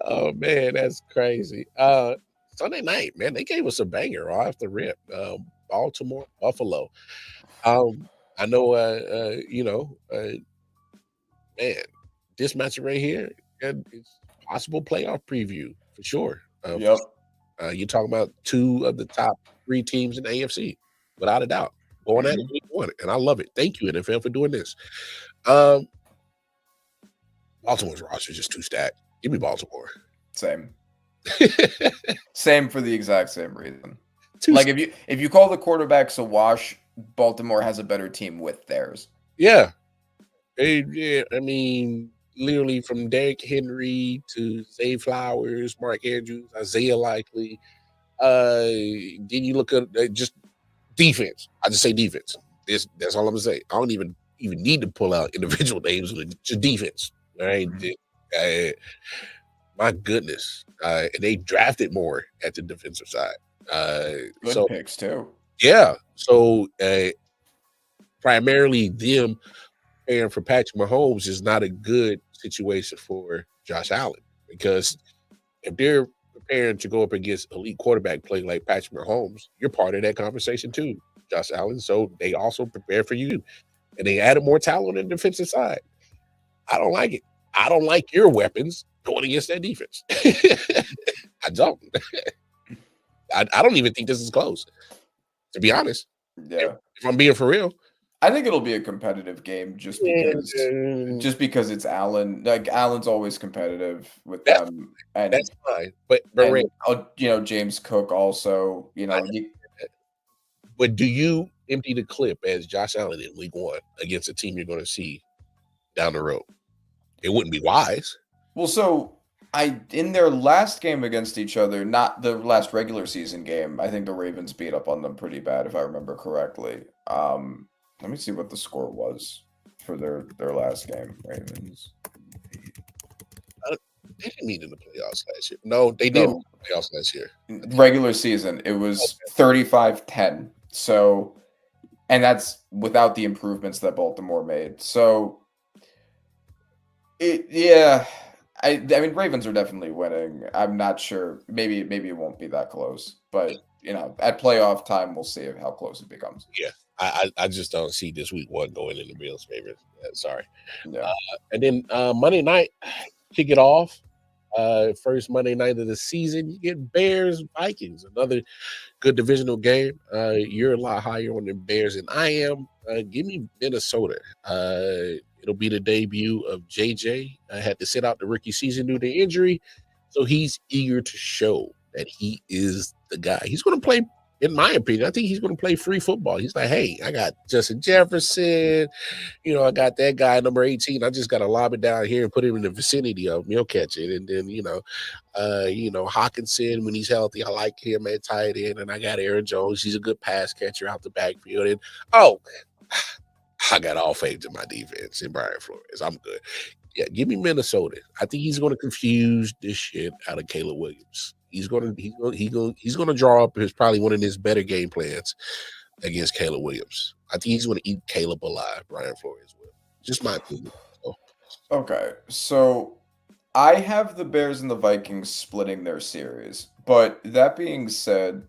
Speaker 1: Oh man, that's crazy. Sunday night, man, they gave us a banger off the rip. Baltimore, Buffalo. I know, man, this matchup right here, it's possible playoff preview for sure. You're talking about 2 of the top 3 teams in the AFC, without a doubt, going at it week 1, and I love it. Thank you, NFL, for doing this. Baltimore's roster is just too stacked. Give me Baltimore.
Speaker 4: Same. Same for the exact same reason. If you call the quarterbacks a wash, Baltimore has a better team with theirs.
Speaker 1: Yeah. I mean, literally from Derrick Henry to Zay Flowers, Mark Andrews, Isaiah Likely. Then you look at just defense. I just say defense. That's all I'm gonna say. I don't even need to pull out individual names. Just defense. All right. My goodness. And they drafted more at the defensive side.
Speaker 4: Good picks too.
Speaker 1: Yeah. So primarily them preparing for Patrick Mahomes is not a good situation for Josh Allen, because if they're preparing to go up against elite quarterback play like Patrick Mahomes, you're part of that conversation too, Josh Allen. So they also prepare for you, and they added more talent on the defensive side. I don't like it. I don't like your weapons going against that defense. I don't. I don't even think this is close, to be honest.
Speaker 4: Yeah.
Speaker 1: If I'm being for real.
Speaker 4: I think it'll be a competitive game just because it's Allen. Like, Allen's always competitive with them. And
Speaker 1: that's fine. But
Speaker 4: James Cook also,
Speaker 1: but do you empty the clip as Josh Allen in week 1 against a team you're going to see down the road? It wouldn't be wise.
Speaker 4: Well, so in their last game against each other, not the last regular season game, I think the Ravens beat up on them pretty bad, if I remember correctly. Let me see what the score was for their last game. Ravens.
Speaker 1: They didn't meet in the playoffs last year. No, they didn't meet in the playoffs last year.
Speaker 4: Regular season, it was 35-10. So, and that's without the improvements that Baltimore made. So, I mean, Ravens are definitely winning. I'm not sure. Maybe it won't be that close, but at playoff time, we'll see how close it becomes.
Speaker 1: Yeah, I just don't see this week 1 going in the Bills' favor. Sorry.
Speaker 4: Yeah.
Speaker 1: And then Monday night, kick it off. First Monday night of the season, you get Bears Vikings, another good divisional game. You're a lot higher on the Bears than I am. Give me Minnesota. It'll be the debut of JJ. I had to sit out the rookie season due to injury, so he's eager to show that he is the guy. He's going to play, in my opinion, I think he's going to play free football. He's like, hey, I got Justin Jefferson. I got that guy, number 18. I just got to lob it down here and put him in the vicinity of him. He'll catch it. And then, Hawkinson, when he's healthy, I like him at tight end. And I got Aaron Jones. He's a good pass catcher out the backfield. And, I got all faith in my defense in Brian Flores. I'm good. Yeah, give me Minnesota. I think he's going to confuse this shit out of Caleb Williams. He's going to draw up probably one of his better game plans against Caleb Williams. I think he's going to eat Caleb alive. Brian Flores will. Just my opinion.
Speaker 4: Okay, so I have the Bears and the Vikings splitting their series, but that being said,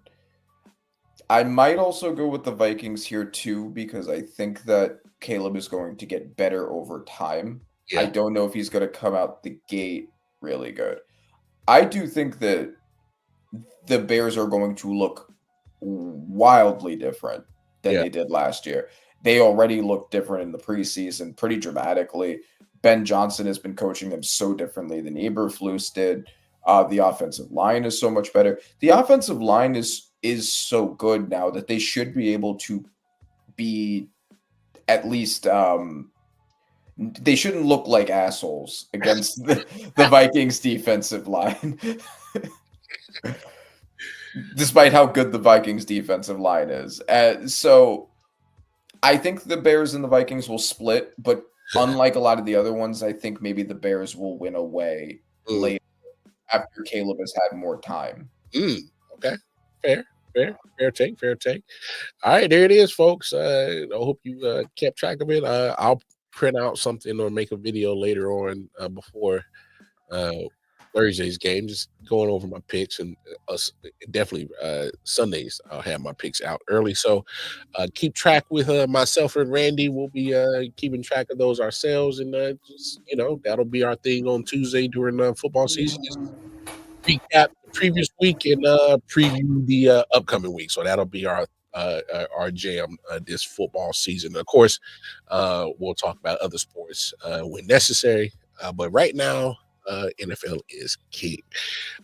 Speaker 4: I might also go with the Vikings here too, because I think that Caleb is going to get better over time. Yeah. I don't know if he's going to come out the gate really good. I do think that the Bears are going to look wildly different than they did last year. They already look different in the preseason pretty dramatically. Ben Johnson has been coaching them so differently than Eberflus did. The offensive line is so much better. The offensive line is so good now that they should be able to be at least they shouldn't look like assholes against the Vikings defensive line. Despite how good the Vikings defensive line is. So I think the Bears and the Vikings will split, but unlike a lot of the other ones, I think maybe the Bears will win away later after Caleb has had more time.
Speaker 1: Okay. Fair take. All right, there it is, folks. I hope you kept track of it. I'll print out something or make a video later on before Thursday's game, just going over my picks, and definitely Sundays I'll have my picks out early. So keep track with myself and Randy. We'll be keeping track of those ourselves, and just that'll be our thing on Tuesday during football season. Just recap the previous week and preview the upcoming week. So that'll be our jam this football season. Of course, we'll talk about other sports when necessary, but right now, NFL is king.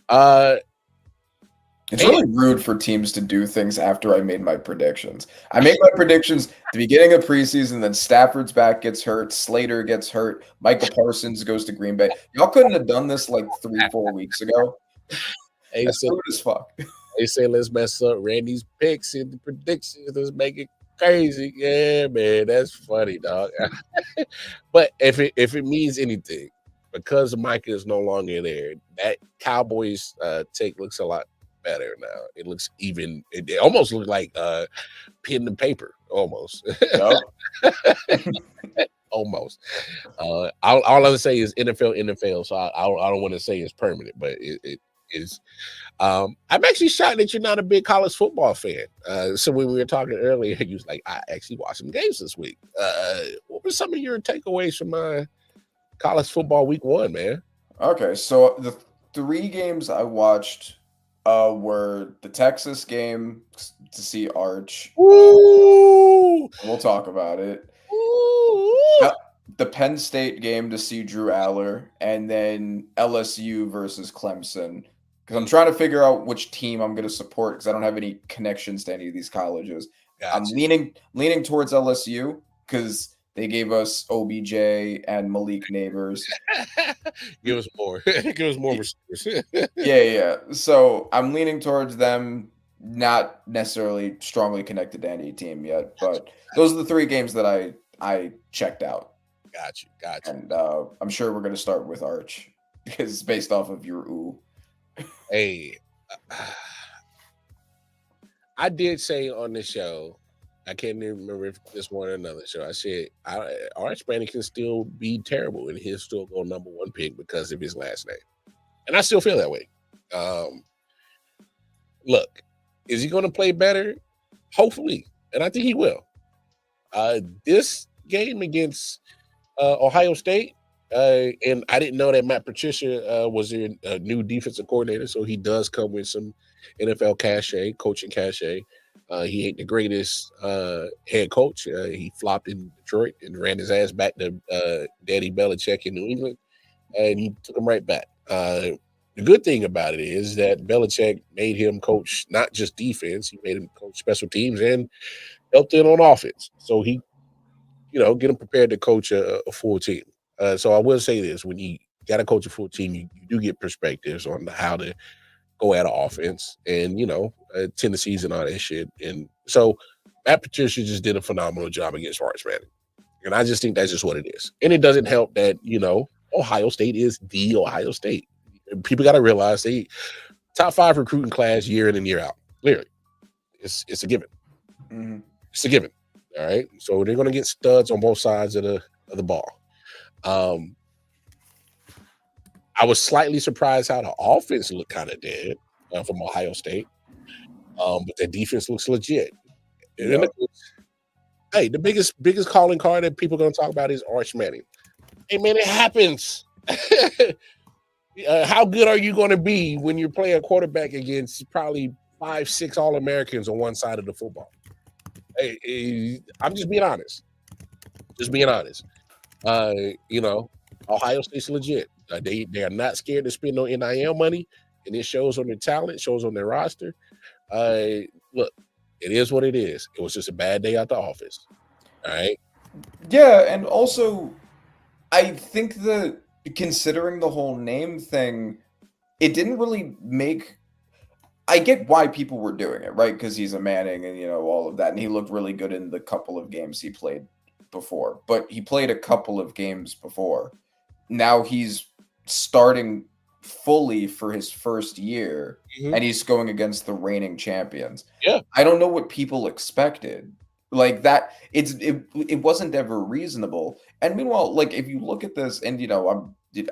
Speaker 4: It's really rude for teams to do things after I made my predictions. I make my predictions at the beginning of preseason, then Stafford's back gets hurt, Slater gets hurt, Micah Parsons goes to Green Bay. Y'all couldn't have done this like 3-4 weeks ago. That's rude as fuck.
Speaker 1: They say let's mess up Randy's picks and the predictions. Let's make it crazy. Yeah, man, that's funny, dog. But if it means anything, because Micah is no longer there, that Cowboys take looks a lot better now. It looks even. It almost looks like pen and paper, almost. Almost. All I'm gonna say is NFL. So I don't want to say it's permanent, but it is. I'm actually shocked that you're not a big college football fan. So when we were talking earlier, you was like, I actually watched some games this week. What were some of your takeaways from college football week 1, man?
Speaker 4: Okay, so the 3 games I watched were the Texas game to see Arch.
Speaker 1: Ooh.
Speaker 4: We'll talk about it. The Penn State game to see Drew Aller, and then LSU versus Clemson. Because I'm trying to figure out which team I'm going to support because I don't have any connections to any of these colleges. Gotcha. I'm leaning towards LSU because they gave us OBJ and Malik Neighbors.
Speaker 1: Give us more. Give us more receivers.
Speaker 4: Yeah. So I'm leaning towards them, not necessarily strongly connected to any team yet. But those are the 3 games that I checked out.
Speaker 1: Got you.
Speaker 4: And I'm sure we're going to start with Arch because it's based off of your ooh.
Speaker 1: Hey, I did say on the show I can't even remember if this one or another show. I said Arch Manning can still be terrible and he'll still go number one pick because of his last name. And I still feel that way. Look, is he going to play better? Hopefully. And I think he will. This game against Ohio State, and I didn't know that Matt Patricia was their new defensive coordinator, so he does come with some NFL cachet, coaching cachet. He ain't the greatest head coach. He flopped in Detroit and ran his ass back to Daddy Belichick in New England, and he took him right back. The good thing about it is that Belichick made him coach not just defense, he made him coach special teams and helped in on offense. So he, get him prepared to coach a full team. So I will say this, when you got to coach a full team, you do get perspectives on how to go at an offense and, tendencies and all that shit. And so Matt Patricia just did a phenomenal job against Arch Manning. And I just think that's just what it is. And it doesn't help that, Ohio State is the Ohio State. People got to realize they top 5 recruiting class year in and year out. Clearly. It's a given.
Speaker 4: Mm-hmm.
Speaker 1: It's a given. All right. So they're going to get studs on both sides of the ball. I was slightly surprised how the offense looked kind of dead from Ohio State. But their defense looks legit. Yeah. Hey, the biggest calling card that people are going to talk about is Arch Manning. Hey, man, it happens. How good are you going to be when you're playing quarterback against probably 5-6 All-Americans on one side of the football? Hey, I'm just being honest. Ohio State's legit. They are not scared to spend no NIL money, and it shows on their talent, shows on their roster. Look, it is what it is. It was just a bad day at the office. All right.
Speaker 4: Yeah, and also, I think that considering the whole name thing, it didn't really make. I get why people were doing it, right? Because he's a Manning and, all of that. And he looked really good in the couple of games he played before. But he played a couple of games before. Now he's starting fully for his first year, and he's going against the reigning champions.
Speaker 1: Yeah.
Speaker 4: I don't know what people expected. Like that, it wasn't ever reasonable. And meanwhile, like if you look at this, and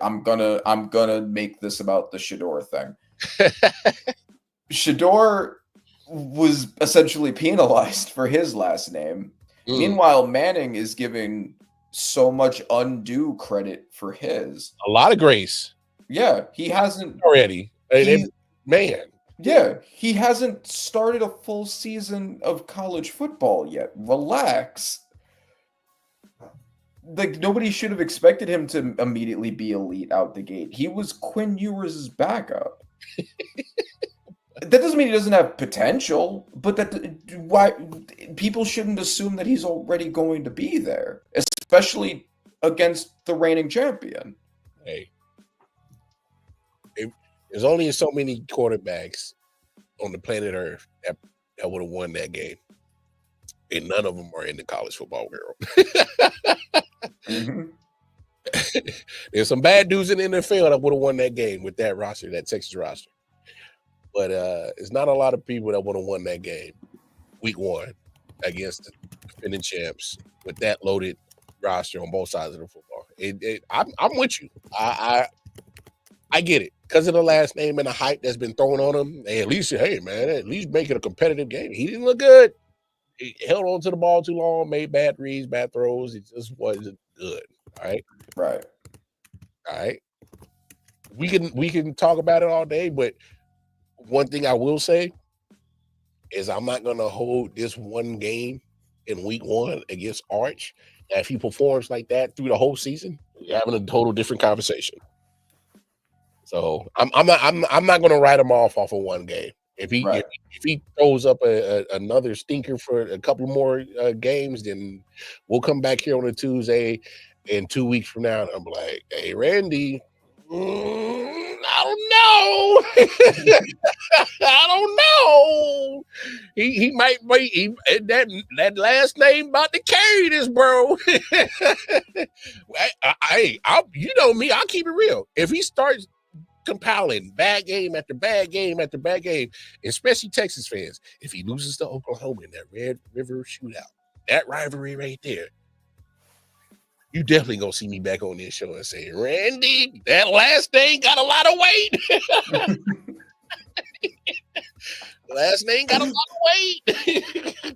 Speaker 4: I'm gonna make this about the Shedeur thing. Shedeur was essentially penalized for his last name. Meanwhile, Manning is giving so much undue credit for his.
Speaker 1: A lot of grace.
Speaker 4: Yeah, he hasn't
Speaker 1: already. Man.
Speaker 4: Yeah, he hasn't started a full season of college football yet. Relax. Like, nobody should have expected him to immediately be elite out the gate. He was Quinn Ewers' backup. That doesn't mean he doesn't have potential, but why people shouldn't assume that he's already going to be there, especially against the reigning champion.
Speaker 1: Hey, there's only so many quarterbacks on the planet Earth that would have won that game, and none of them are in the college football world. There's some bad dudes in the NFL that would have won that game with that roster, that Texas roster. But it's not a lot of people that would have won that game week 1 against the defending champs with that loaded roster on both sides of the football. I'm with you. I get it. Because of the last name and the hype that's been thrown on him, at least make it a competitive game. He didn't look good. He held on to the ball too long, made bad reads, bad throws. It just wasn't good. All right.
Speaker 4: Right.
Speaker 1: All right. We can talk about it all day, but one thing I will say is I'm not going to hold this one game in week 1 against Arch. And if he performs like that through the whole season, we're having a total different conversation. So I'm not going to write him off of one game. If he throws up another stinker for a couple more games, then we'll come back here on a Tuesday and 2 weeks from now, and I'm like, hey, Randy, I don't know. I don't know. He might be that last name about to carry this, bro. You know me, I'll keep it real. If he starts compiling bad game after bad game after bad game, especially Texas fans. If he loses to Oklahoma in that Red River shootout, that rivalry right there, you definitely gonna see me back on this show and say, Randy, that last name got a lot of weight. Last name got a lot of weight.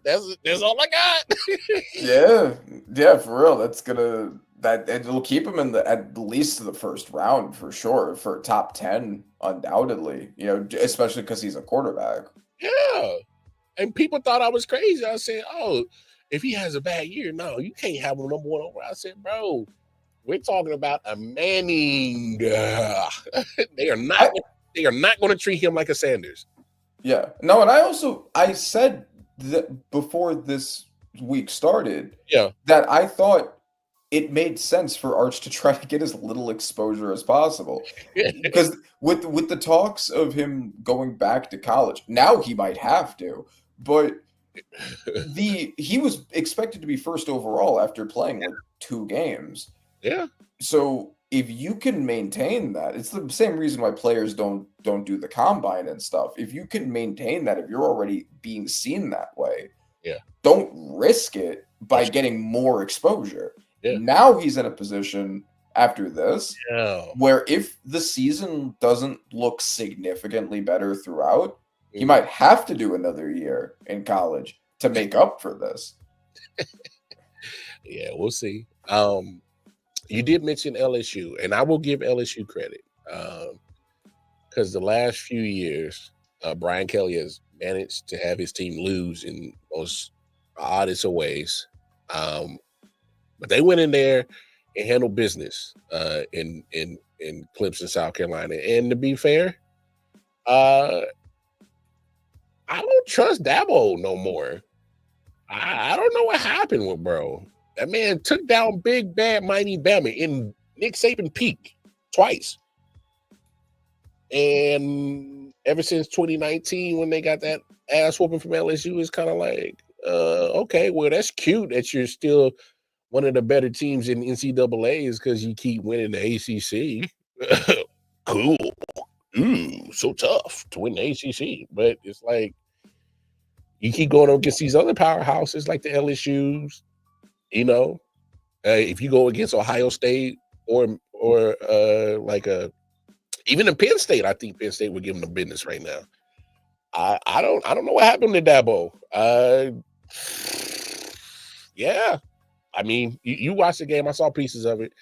Speaker 1: That's all I got.
Speaker 4: Yeah, for real. It'll keep him in at least the first round for sure, for top 10, undoubtedly. Especially because he's a quarterback.
Speaker 1: Yeah, and people thought I was crazy. I said, "Oh, if he has a bad year, no, you can't have him number one over." I said, "Bro, we're talking about a Manning. They are not going to treat him like a Sanders."
Speaker 4: Yeah. No, and I said that before this week started, that I thought it made sense for Arch to try to get as little exposure as possible. Because with the talks of him going back to college, now he might have to, but he was expected to be first overall after playing like 2 games.
Speaker 1: Yeah.
Speaker 4: So if you can maintain that, it's the same reason why players don't do the combine and stuff. If you can maintain that, if you're already being seen that way, don't risk it by getting more exposure. Yeah. Now he's in a position after this where if the season doesn't look significantly better throughout, he might have to do another year in college to make up for this.
Speaker 1: Yeah, we'll see. You did mention LSU, and I will give LSU credit because the last few years, Brian Kelly has managed to have his team lose in most oddest of ways. But they went in there and handled business in Clemson, South Carolina. And to be fair, I don't trust Dabo no more. I don't know what happened with bro. That man took down big, bad, mighty Bama in Nick Saban peak twice. And ever since 2019, when they got that ass whooping from LSU, it's kind of like, okay, well, that's cute that you're still one of the better teams in NCAA is because you keep winning the ACC. Cool. Ooh, so tough to win the ACC. But it's like you keep going up against these other powerhouses like the LSUs. If you go against Ohio State or like even in Penn State, I think Penn State would give them the business right now. I don't know what happened to Dabo. Yeah. I mean, you watched the game. I saw pieces of it.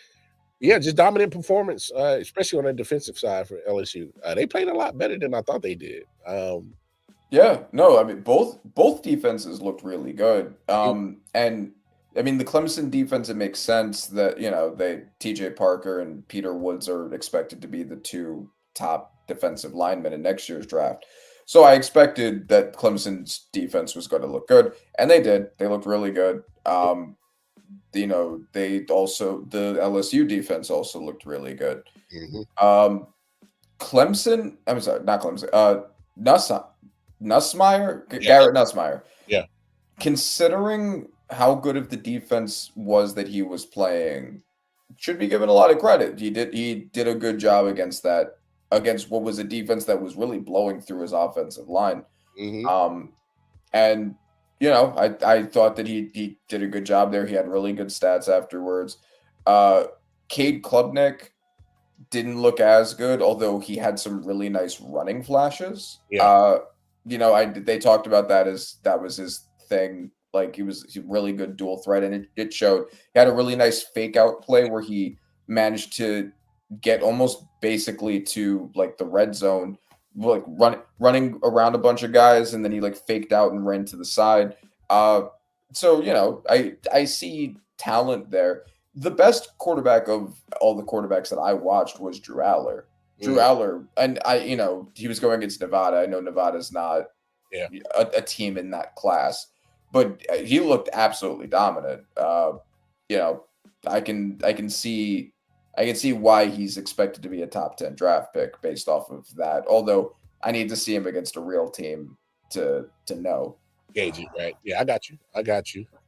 Speaker 1: Yeah, just dominant performance, especially on the defensive side for LSU. They played a lot better than I thought they did.
Speaker 4: Yeah, no, I mean, both defenses looked really good. And I mean, the Clemson defense, it makes sense that, TJ Parker and Peter Woods are expected to be the 2 top defensive linemen in next year's draft. So I expected that Clemson's defense was going to look good, and they did. They looked really good. The LSU defense also looked really good. Mm-hmm. Clemson, I'm sorry, not Clemson. Nussmeier, Garrett Nussmeier.
Speaker 1: Yeah.
Speaker 4: Considering how good of the defense was that he was playing, should be given a lot of credit. He did a good job against what was a defense that was really blowing through his offensive line. Mm-hmm. And I thought that he did a good job there. He had really good stats afterwards. Cade Klubnik didn't look as good, although he had some really nice running flashes. Yeah. They talked about that was his thing. Like he was a really good dual threat, and it showed. He had a really nice fake out play where he managed to get almost basically to like the red zone, like running around a bunch of guys, and then he like faked out and ran to the side. So I see talent there. The best quarterback of all the quarterbacks that I watched was Drew Aller. Drew Aller, and he was going against Nevada. I know Nevada's not a team in that class, but he looked absolutely dominant. I can see why he's expected to be a top 10 draft pick based off of that. Although I need to see him against a real team to know.
Speaker 1: Gauge it, right? Yeah, I got you.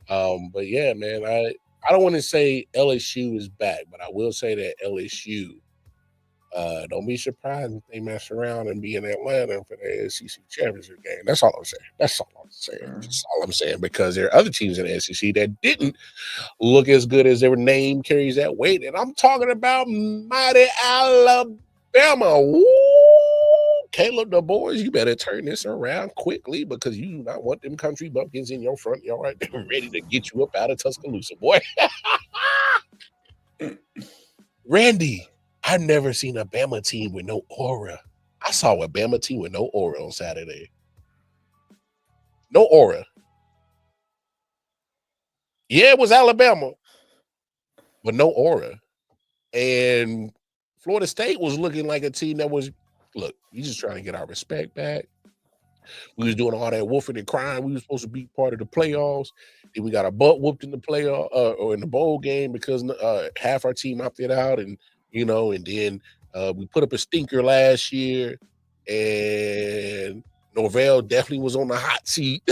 Speaker 1: But yeah, man, I don't want to say LSU is back, but I will say that LSU Don't be surprised if they mess around and be in Atlanta for the SEC championship game. That's all I'm saying. That's all I'm saying. Because there are other teams in the SEC that didn't look as good as their name carries that weight. And I'm talking about mighty Alabama. Woo! Caleb, the boys, you better turn this around quickly because you do not want them country bumpkins in your front yard. They're ready to get you up out of Tuscaloosa, boy. Randy, I've never seen a Bama team with no aura. I saw a Bama team with no aura on Saturday. No aura. Yeah, it was Alabama, but no aura. And Florida State was looking like a team that was, look, we just trying to get our respect back. We was doing all that wolfing and crying. We were supposed to be part of the playoffs. Then we got a butt whooped in the playoff or in the bowl game because half our team opted out, and and then we put up a stinker last year, and Norvell definitely was on the hot seat.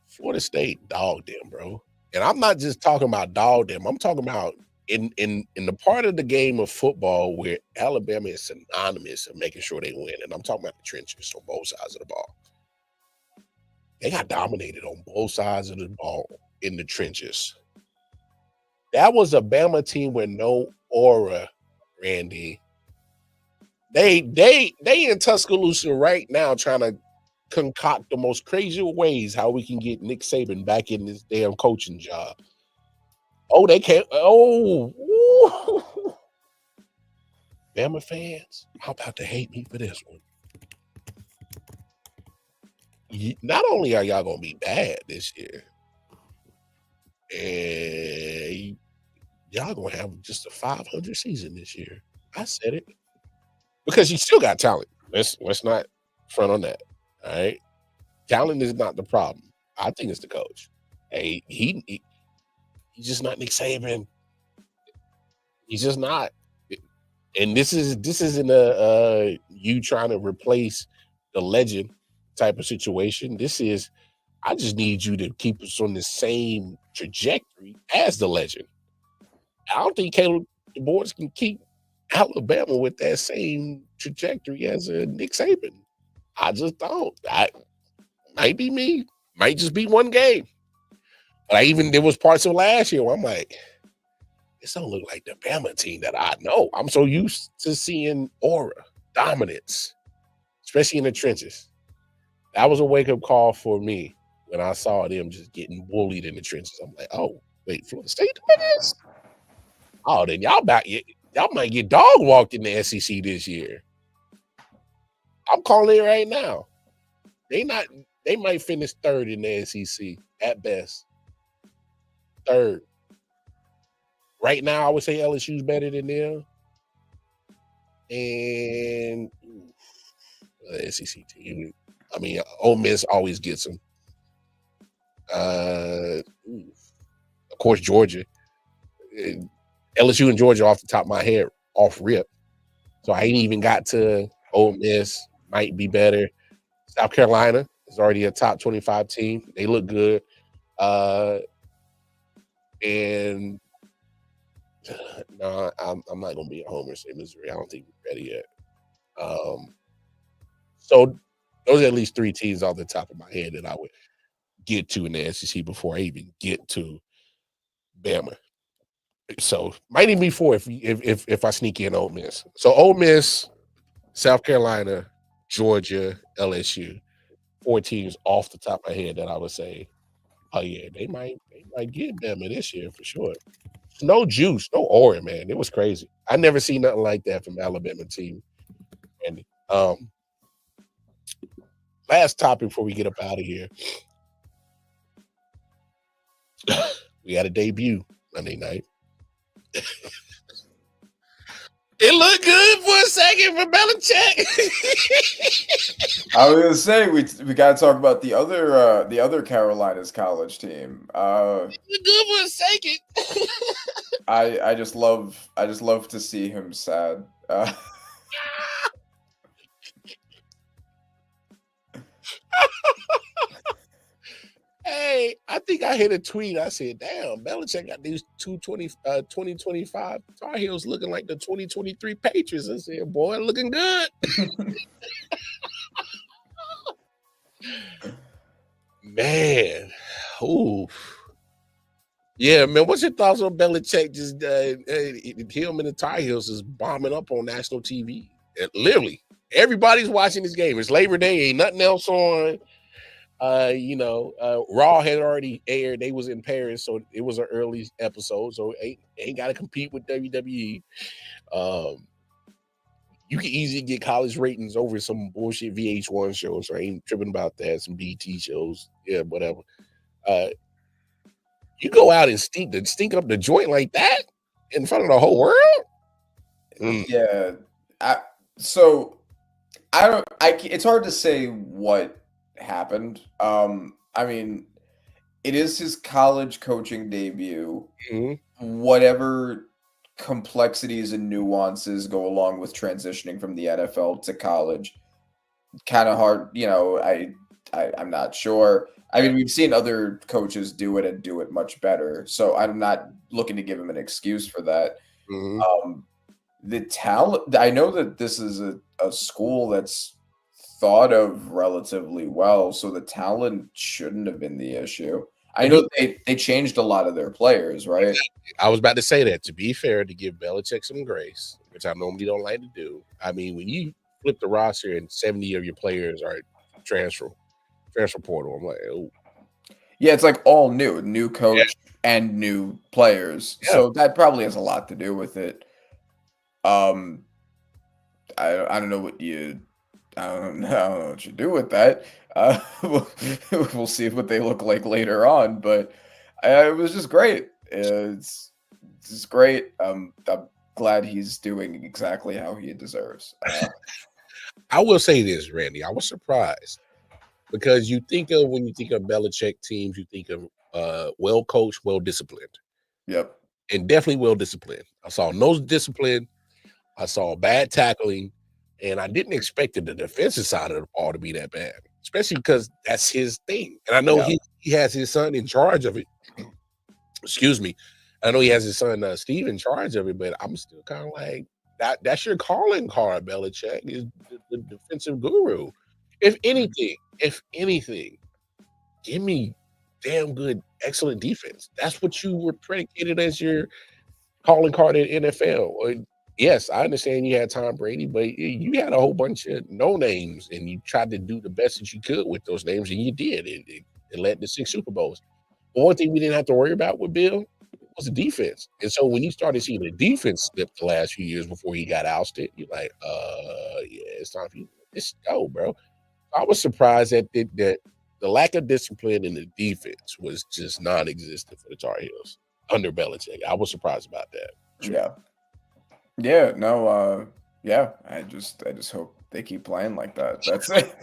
Speaker 1: Florida State dogged them, bro. And I'm not just talking about dog them. I'm talking about in the part of the game of football where Alabama is synonymous of making sure they win. And I'm talking about the trenches on both sides of the ball. They got dominated on both sides of the ball in the trenches. That was a Bama team with no aura, Randy. They in Tuscaloosa right now trying to concoct the most crazy ways how we can get Nick Saban back in this damn coaching job. Oh, they can't. Oh, woo. Bama fans, how about to hate me for this one? Not only are y'all gonna be bad this year, and y'all gonna have just a 500 season this year. I said it because you still got talent. Let's not front on that. All right, talent is not the problem. I think it's the coach. Hey, he's just not Nick Saban. He's just not. And this isn't a you trying to replace the legend type of situation. This is, I just need you to keep us on the same trajectory as the legend. I don't think Caleb the boys can keep Alabama with that same trajectory as Nick Saban. I just don't. Might be me. Might just be one game. But there was parts of last year where I'm like, this don't look like the Bama team that I know. I'm so used to seeing aura, dominance, especially in the trenches. That was a wake-up call for me when I saw them just getting bullied in the trenches. I'm like, oh, wait, Florida State doing this? Oh, then y'all might get dog walked in the SEC this year. I'm calling it right now. They might finish third in the SEC at best. Third. Right now, I would say LSU's better than them. And the SEC team. I mean, Ole Miss always gets them. Of course, Georgia. LSU and Georgia off the top of my head, off rip. So I ain't even got to Ole Miss. Might be better. South Carolina is already a top 25 team. They look good. And no, I'm not going to be a homer and say Missouri. I don't think we're ready yet. So those are at least three teams off the top of my head that I would get to in the SEC before I even get to Bama. So might even be four if I sneak in Ole Miss. So Ole Miss, South Carolina, Georgia, LSU, four teams off the top of my head that I would say, oh yeah, they might get Bama this year for sure. No juice, no aura, man. It was crazy. I never seen nothing like that from Alabama team. And last topic before we get up out of here. We had a debut Monday night. It looked good for a second for Belichick.
Speaker 4: I was gonna say we got to talk about the other Carolinas college team.
Speaker 1: It looked good for a second.
Speaker 4: I just love to see him sad.
Speaker 1: Hey, I think I hit a tweet. I said, damn, Belichick got these 2025 Tar Heels looking like the 2023 Patriots. I said, boy, looking good. Man. Ooh. Yeah, man. What's your thoughts on Belichick? Just him and the Tar Heels is bombing up on national TV. Literally, everybody's watching this game. It's Labor Day, ain't nothing else on. Raw had already aired. They was in Paris, so it was an early episode. So ain't got to compete with WWE. You can easily get college ratings over some bullshit VH1 shows. So I ain't tripping about that. Some BT shows, yeah, whatever. You go out and stink up the joint like that in front of the whole world.
Speaker 4: Yeah, it's hard to say what happened. I mean, it is his college coaching debut.
Speaker 1: Mm-hmm.
Speaker 4: Whatever complexities and nuances go along with transitioning from the NFL to college, kind of hard. I'm not sure. I mean, we've seen other coaches do it and do it much better. So I'm not looking to give him an excuse for that.
Speaker 1: Mm-hmm.
Speaker 4: The talent, I know that this is a school that's thought of relatively well, so the talent shouldn't have been the issue. I know they changed a lot of their players, right?
Speaker 1: I was about to say that, to be fair, to give Belichick some grace, which I normally don't like to do. I mean, when you flip the roster and 70 of your players are transfer portal, I'm like, oh.
Speaker 4: Yeah, it's like all new coach and new players. Yeah. So that probably has a lot to do with it. I don't know what you do with that. We'll see what they look like later on, but it was just great. It's just great. I'm glad he's doing exactly how he deserves.
Speaker 1: I will say this, Randy. I was surprised because when you think of Belichick teams, you think of well coached, well disciplined.
Speaker 4: Yep,
Speaker 1: and definitely well disciplined. I saw no discipline. I saw bad tackling, and I didn't expect the defensive side of the ball to be that bad, especially because that's his thing. And I know he has his son in charge of it. Excuse me. I know he has his son Steve in charge of it, but I'm still kind of like that's your calling card, Belichick, is the defensive guru. If anything, give me damn good, excellent defense. That's what you were predicated as your calling card in NFL. Yes, I understand you had Tom Brady, but you had a whole bunch of no names, and you tried to do the best that you could with those names, and you did. It led to 6 Super Bowls. But one thing we didn't have to worry about with Bill was the defense. And so when you started seeing the defense slip the last few years before he got ousted, you're like, it's time for you to go, bro. I was surprised that the lack of discipline in the defense was just non-existent for the Tar Heels under Belichick. I was surprised about that.
Speaker 4: Yeah. Yeah, no, I just hope they keep playing like that. That's it.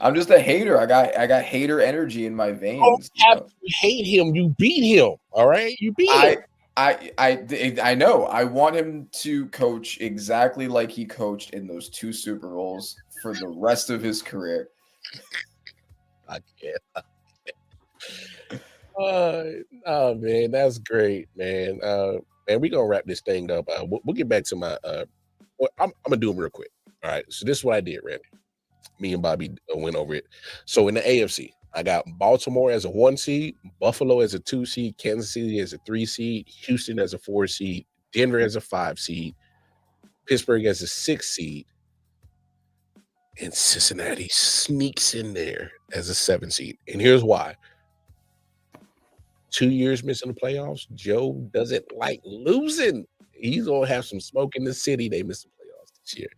Speaker 4: I'm just a hater. I got hater energy in my veins.
Speaker 1: You hate him. You beat him. All right, you beat him.
Speaker 4: I know. I want him to coach exactly like he coached in those 2 Super Bowls for the rest of his career.
Speaker 1: I can't. Oh man, that's great, man. Man, we're gonna wrap this thing up. We'll get back to my I'm gonna do them real quick. All right, so this is what I did, Randy. Me and Bobby went over it. So in the AFC, I got Baltimore as a 1 seed, Buffalo as a 2 seed, Kansas City as a 3 seed, Houston as a 4 seed, Denver as a 5 seed, Pittsburgh as a 6 seed, and Cincinnati sneaks in there as a 7 seed. And here's why. 2 years missing the playoffs. Joe doesn't like losing. He's gonna have some smoke in the city. They missed the playoffs this year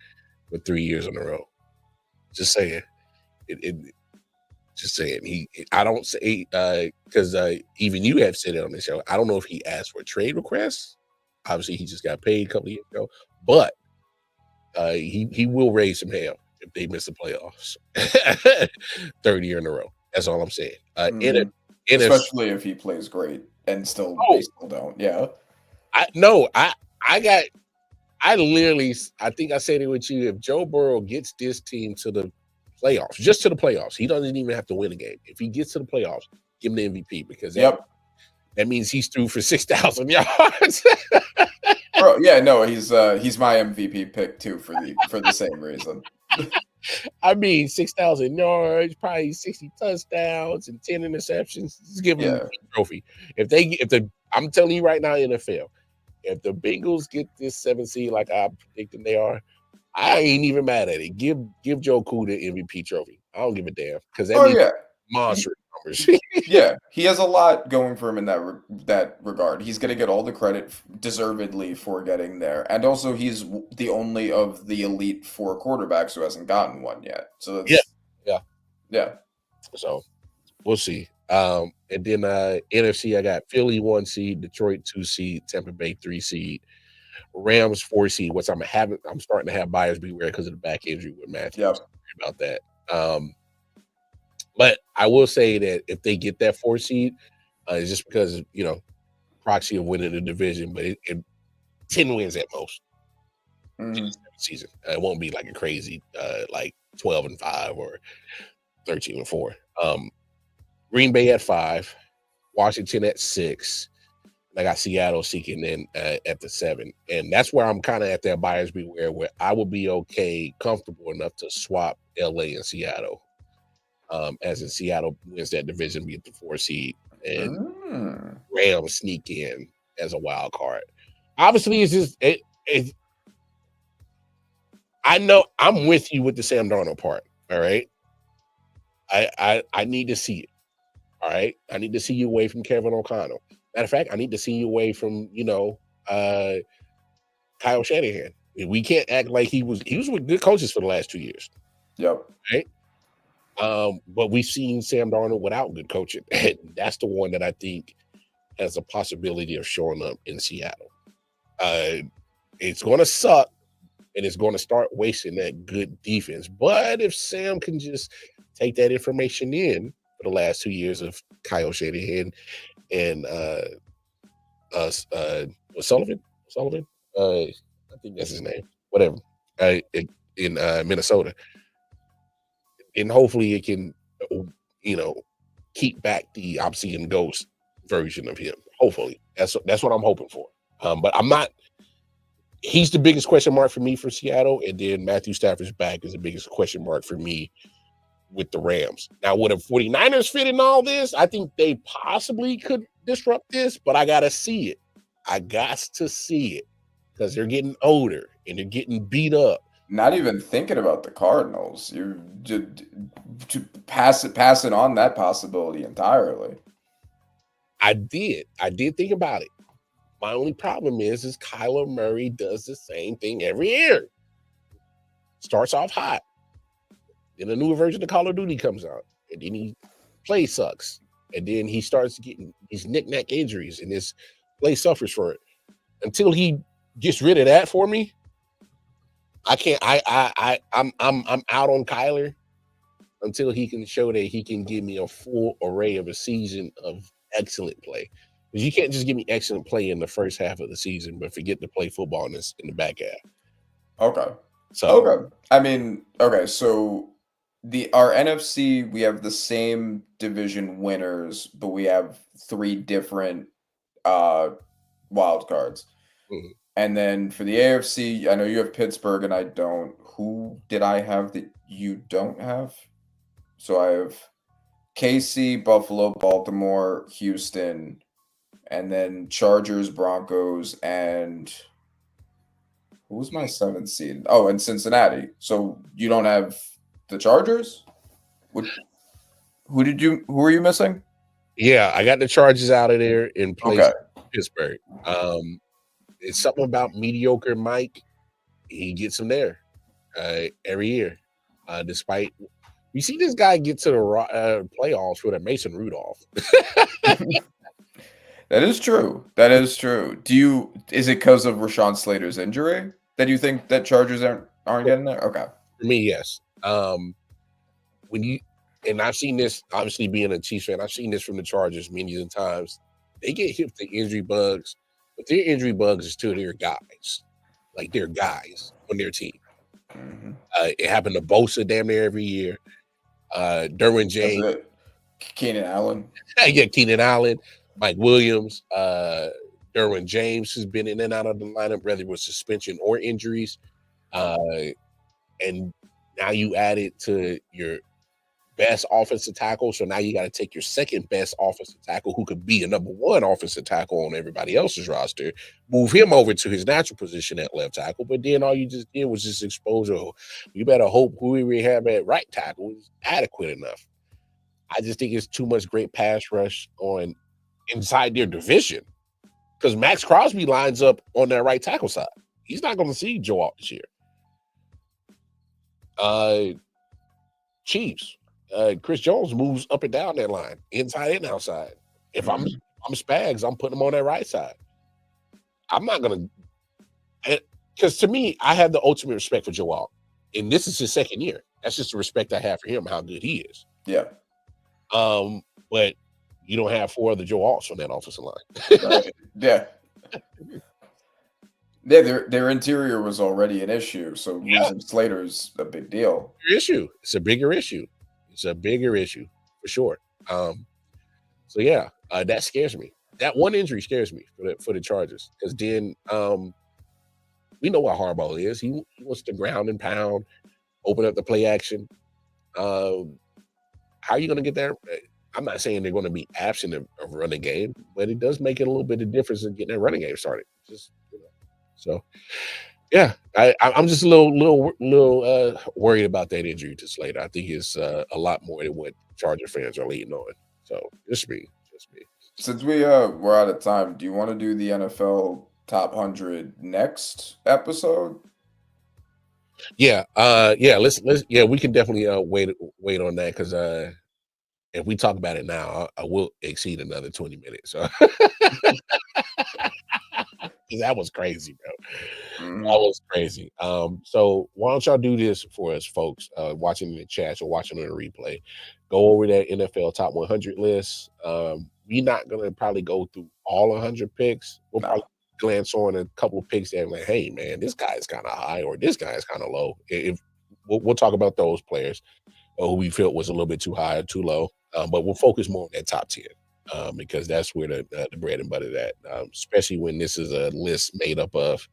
Speaker 1: for 3 years in a row. Just saying. Just saying. I don't say because even you have said it on the show. I don't know if he asked for a trade request. Obviously, he just got paid a couple of years ago, but he will raise some hell if they miss the playoffs. 3rd year in a row. That's all I'm saying.
Speaker 4: Especially if he plays great and they still don't. Yeah.
Speaker 1: I think I said it with you. If Joe Burrow gets this team to the playoffs, just to the playoffs. He doesn't even have to win a game. If he gets to the playoffs, give him the MVP because that means he's through for 6,000 yards.
Speaker 4: Bro, yeah, no, he's my MVP pick too for the same reason.
Speaker 1: I mean, 6,000 yards, probably 60 touchdowns and 10 interceptions. Just give him the trophy. I'm telling you right now, NFL, if the Bengals get this 7th seed like I'm predicting they are, I ain't even mad at it. Give Joe Cool the MVP trophy. I don't give a damn because that means monster numbers.
Speaker 4: Yeah, he has a lot going for him in that regard. He's gonna get all the credit deservedly for getting there, and also he's the only of the elite 4 quarterbacks who hasn't gotten one yet. So that's, yeah. So
Speaker 1: we'll see. And then NFC, I got Philly 1 seed, Detroit 2 seed, Tampa Bay 3 seed, Rams 4 seed. Which I'm starting to have buyers beware because of the back injury with Matthews.
Speaker 4: Yep.
Speaker 1: About that. But I will say that if they get that 4 seed, it's just because proxy of winning the division, but it 10 wins at most in the season. It won't be like a crazy like 12-5 or 13-4. Green Bay at 5, Washington at 6. I got Seattle seeking in at the 7, and that's where I'm kind of at that buyers beware, where I would be comfortable enough to swap LA and Seattle. As in Seattle wins that division, be at the 4 seed, and Rams sneak in as a wild card. Obviously, it's just I know I'm with you with the Sam Darnold part. All right, I need to see it. All right, I need to see you away from Kevin O'Connell. Matter of fact, I need to see you away from Kyle Shanahan. We can't act like he was with good coaches for the last 2 years.
Speaker 4: Yep.
Speaker 1: Right. But we've seen Sam Darnold without good coaching, and that's the one that I think has a possibility of showing up in Seattle. It's going to suck, and it's going to start wasting that good defense. But if Sam can just take that information in for the last 2 years of Kyle Shanahan and Sullivan, I think that's his name. Whatever. In Minnesota. And hopefully it can, keep back the obscene ghost version of him. Hopefully, that's what I'm hoping for. But I'm not. He's the biggest question mark for me for Seattle, and then Matthew Stafford's back is the biggest question mark for me with the Rams. Now, would the 49ers fit in all this? I think they possibly could disrupt this, but I gotta see it. I got to see it because they're getting older and they're getting beat up.
Speaker 4: Not even thinking about the Cardinals. You to pass it on that possibility entirely.
Speaker 1: I did think about it. My only problem is Kyler Murray does the same thing every year. Starts off hot. Then a new version of Call of Duty comes out. And then he play sucks. And then he starts getting these knick-knack injuries and his play suffers for it. Until he gets rid of that for me, I can't. I'm out on Kyler until he can show that he can give me a full array of a season of excellent play. Because you can't just give me excellent play in the first half of the season, but forget to play football in the back half.
Speaker 4: Okay.
Speaker 1: So
Speaker 4: I mean, okay. So our NFC, we have the same division winners, but we have 3 different wild cards.
Speaker 1: Mm-hmm.
Speaker 4: And then for the AFC, I know you have Pittsburgh and I don't. Who did I have that you don't have? So I have KC, Buffalo, Baltimore, Houston, and then Chargers, Broncos, and who was my 7th seed? Oh, and Cincinnati. So you don't have the Chargers? Who are you missing?
Speaker 1: Yeah, I got the Chargers out of there in place of Pittsburgh. It's something about mediocre Mike. He gets him there every year. Despite we see this guy get to the playoffs with a Mason Rudolph.
Speaker 4: That is true. That is true. Is it because of Rashawn Slater's injury that you think that Chargers aren't getting there? Okay.
Speaker 1: For me, yes. And I've seen this, obviously being a Chiefs fan, I've seen this from the Chargers many times. They get hit with the injury bugs, but their injury bugs is to their guys. Like, they're guys on their team.
Speaker 4: Mhm.
Speaker 1: It happened to Bosa damn near every year. Derwin James,
Speaker 4: Keenan Allen.
Speaker 1: yeah, Keenan Allen, Mike Williams, Derwin James has been in and out of the lineup, whether it was suspension or injuries. And now you add it to your best offensive tackle. So now you got to take your second best offensive tackle, who could be a number one offensive tackle on everybody else's roster, move him over to his natural position at left tackle. But then all you just did was just expose, you better hope who we have at right tackle is adequate enough. I just think it's too much great pass rush on inside their division, because Max Crosby lines up on that right tackle side. He's not going to see Joe out this year. Chiefs. Chris Jones moves up and down that line, inside and outside. If I'm Spags, I'm putting him on that right side. I'm not going to, because to me, I have the ultimate respect for Joe Alt, and this is his second year. That's just the respect I have for him, how good he is.
Speaker 4: Yeah.
Speaker 1: But you don't have four other Joe Alts on that offensive line.
Speaker 4: Right. Yeah. Yeah, their interior was already an issue, so losing Slater's a big deal.
Speaker 1: It's a bigger issue. It's a bigger issue for sure. So yeah, that scares me. That one injury scares me for the Chargers, because then we know what Harbaugh is. He wants to ground and pound, open up the play action. How are you going to get there? I'm not saying they're going to be absent of running game, but it does make it a little bit of difference in getting that running game started. Just so, yeah, I'm just a little worried about that injury to Slater. I think it's a lot more than what Charger fans are leaning on. So just me.
Speaker 4: Since we're out of time, do you want to do the NFL Top 100 next episode?
Speaker 1: Yeah, let's we can definitely wait on that, because if we talk about it now, I will exceed another 20 minutes. So that was crazy, bro.
Speaker 4: Mm-hmm.
Speaker 1: That was crazy. So why don't y'all do this for us, folks, watching in the chat or watching on the replay? Go over that NFL Top 100 list. We're not gonna probably go through all 100 picks. We'll probably glance on a couple of picks that are like, hey man, this guy is kind of high or this guy is kind of low. If we'll talk about those players who we felt was a little bit too high or too low. But we'll focus more on that top 10 because that's where the bread and butter is at, especially when this is a list made up of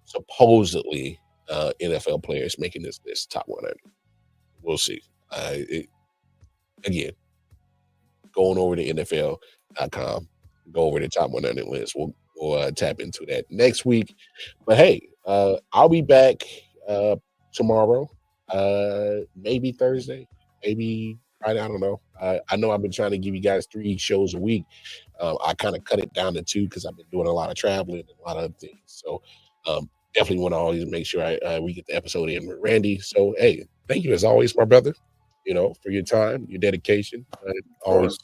Speaker 1: supposedly NFL players making this list top 100. We'll see. Again, going over to NFL.com, go over the top 100 list. We'll tap into that next week. But hey, I'll be back tomorrow, maybe Thursday, maybe Friday. I don't know. I know I've been trying to give you guys 3 shows a week. I kind of cut it down to 2 because I've been doing a lot of traveling and a lot of other things. So definitely want to always make sure we get the episode in with Randy. So hey, thank you as always, my brother. For your time, your dedication. Always.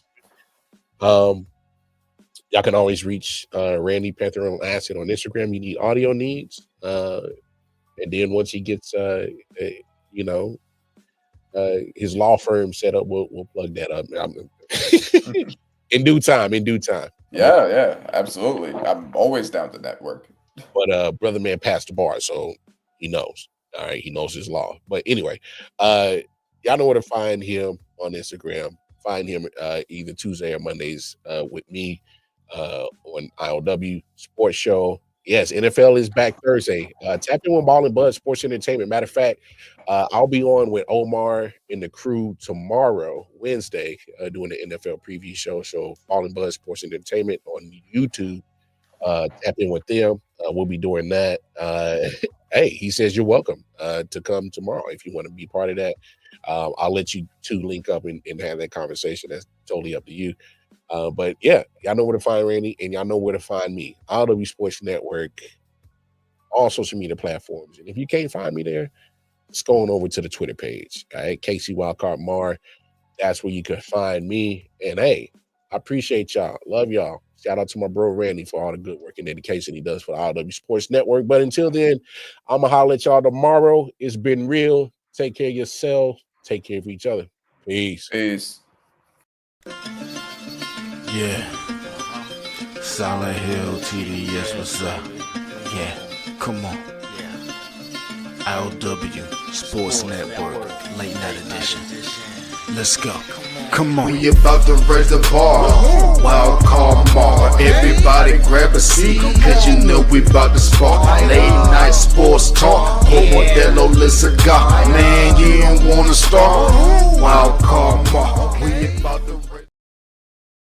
Speaker 1: Y'all can always reach Randy Panther on Acid on Instagram. You need audio needs, and then once he gets his law firm set up, we'll plug that up. In due time.
Speaker 4: Yeah, absolutely. I'm always down to network.
Speaker 1: But brother man passed the bar, so he knows. All right, he knows his law. But anyway, y'all know where to find him on Instagram. Find him either Tuesday or Mondays with me on I.O.W. Sports Show. Yes, NFL is back Thursday. Tap in with Ball and Bud Sports Entertainment. Matter of fact, I'll be on with Omar and the crew tomorrow, Wednesday, doing the NFL preview show. So Ball and Bud Sports Entertainment on YouTube. Tap in with them. We'll be doing that. Hey, he says you're welcome to come tomorrow if you want to be part of that. I'll let you two link up and have that conversation. That's totally up to you. But yeah, y'all know where to find Randy, and y'all know where to find me. I.O.W. Sports Network, all social media platforms. And if you can't find me there, just go on over to the Twitter page. All right, KC Wildcard Mar. That's where you can find me. And hey, I appreciate y'all. Love y'all. Shout out to my bro Randy for all the good work and dedication he does for the I.O.W. Sports Network. But until then, I'm going to holler at y'all tomorrow. It's been real. Take care of yourself. Take care of each other. Peace.
Speaker 2: Yeah. Solid Hill TDS, what's up? Yeah, come on. I.O.W. Sports Network, late night edition. Let's go. Come on.
Speaker 3: We about to raise the bar. Wild card mall. Everybody grab a seat, cause you know we about to spark. Late night sports talk. Modelo, let's go. Man, you don't wanna start. Wild card.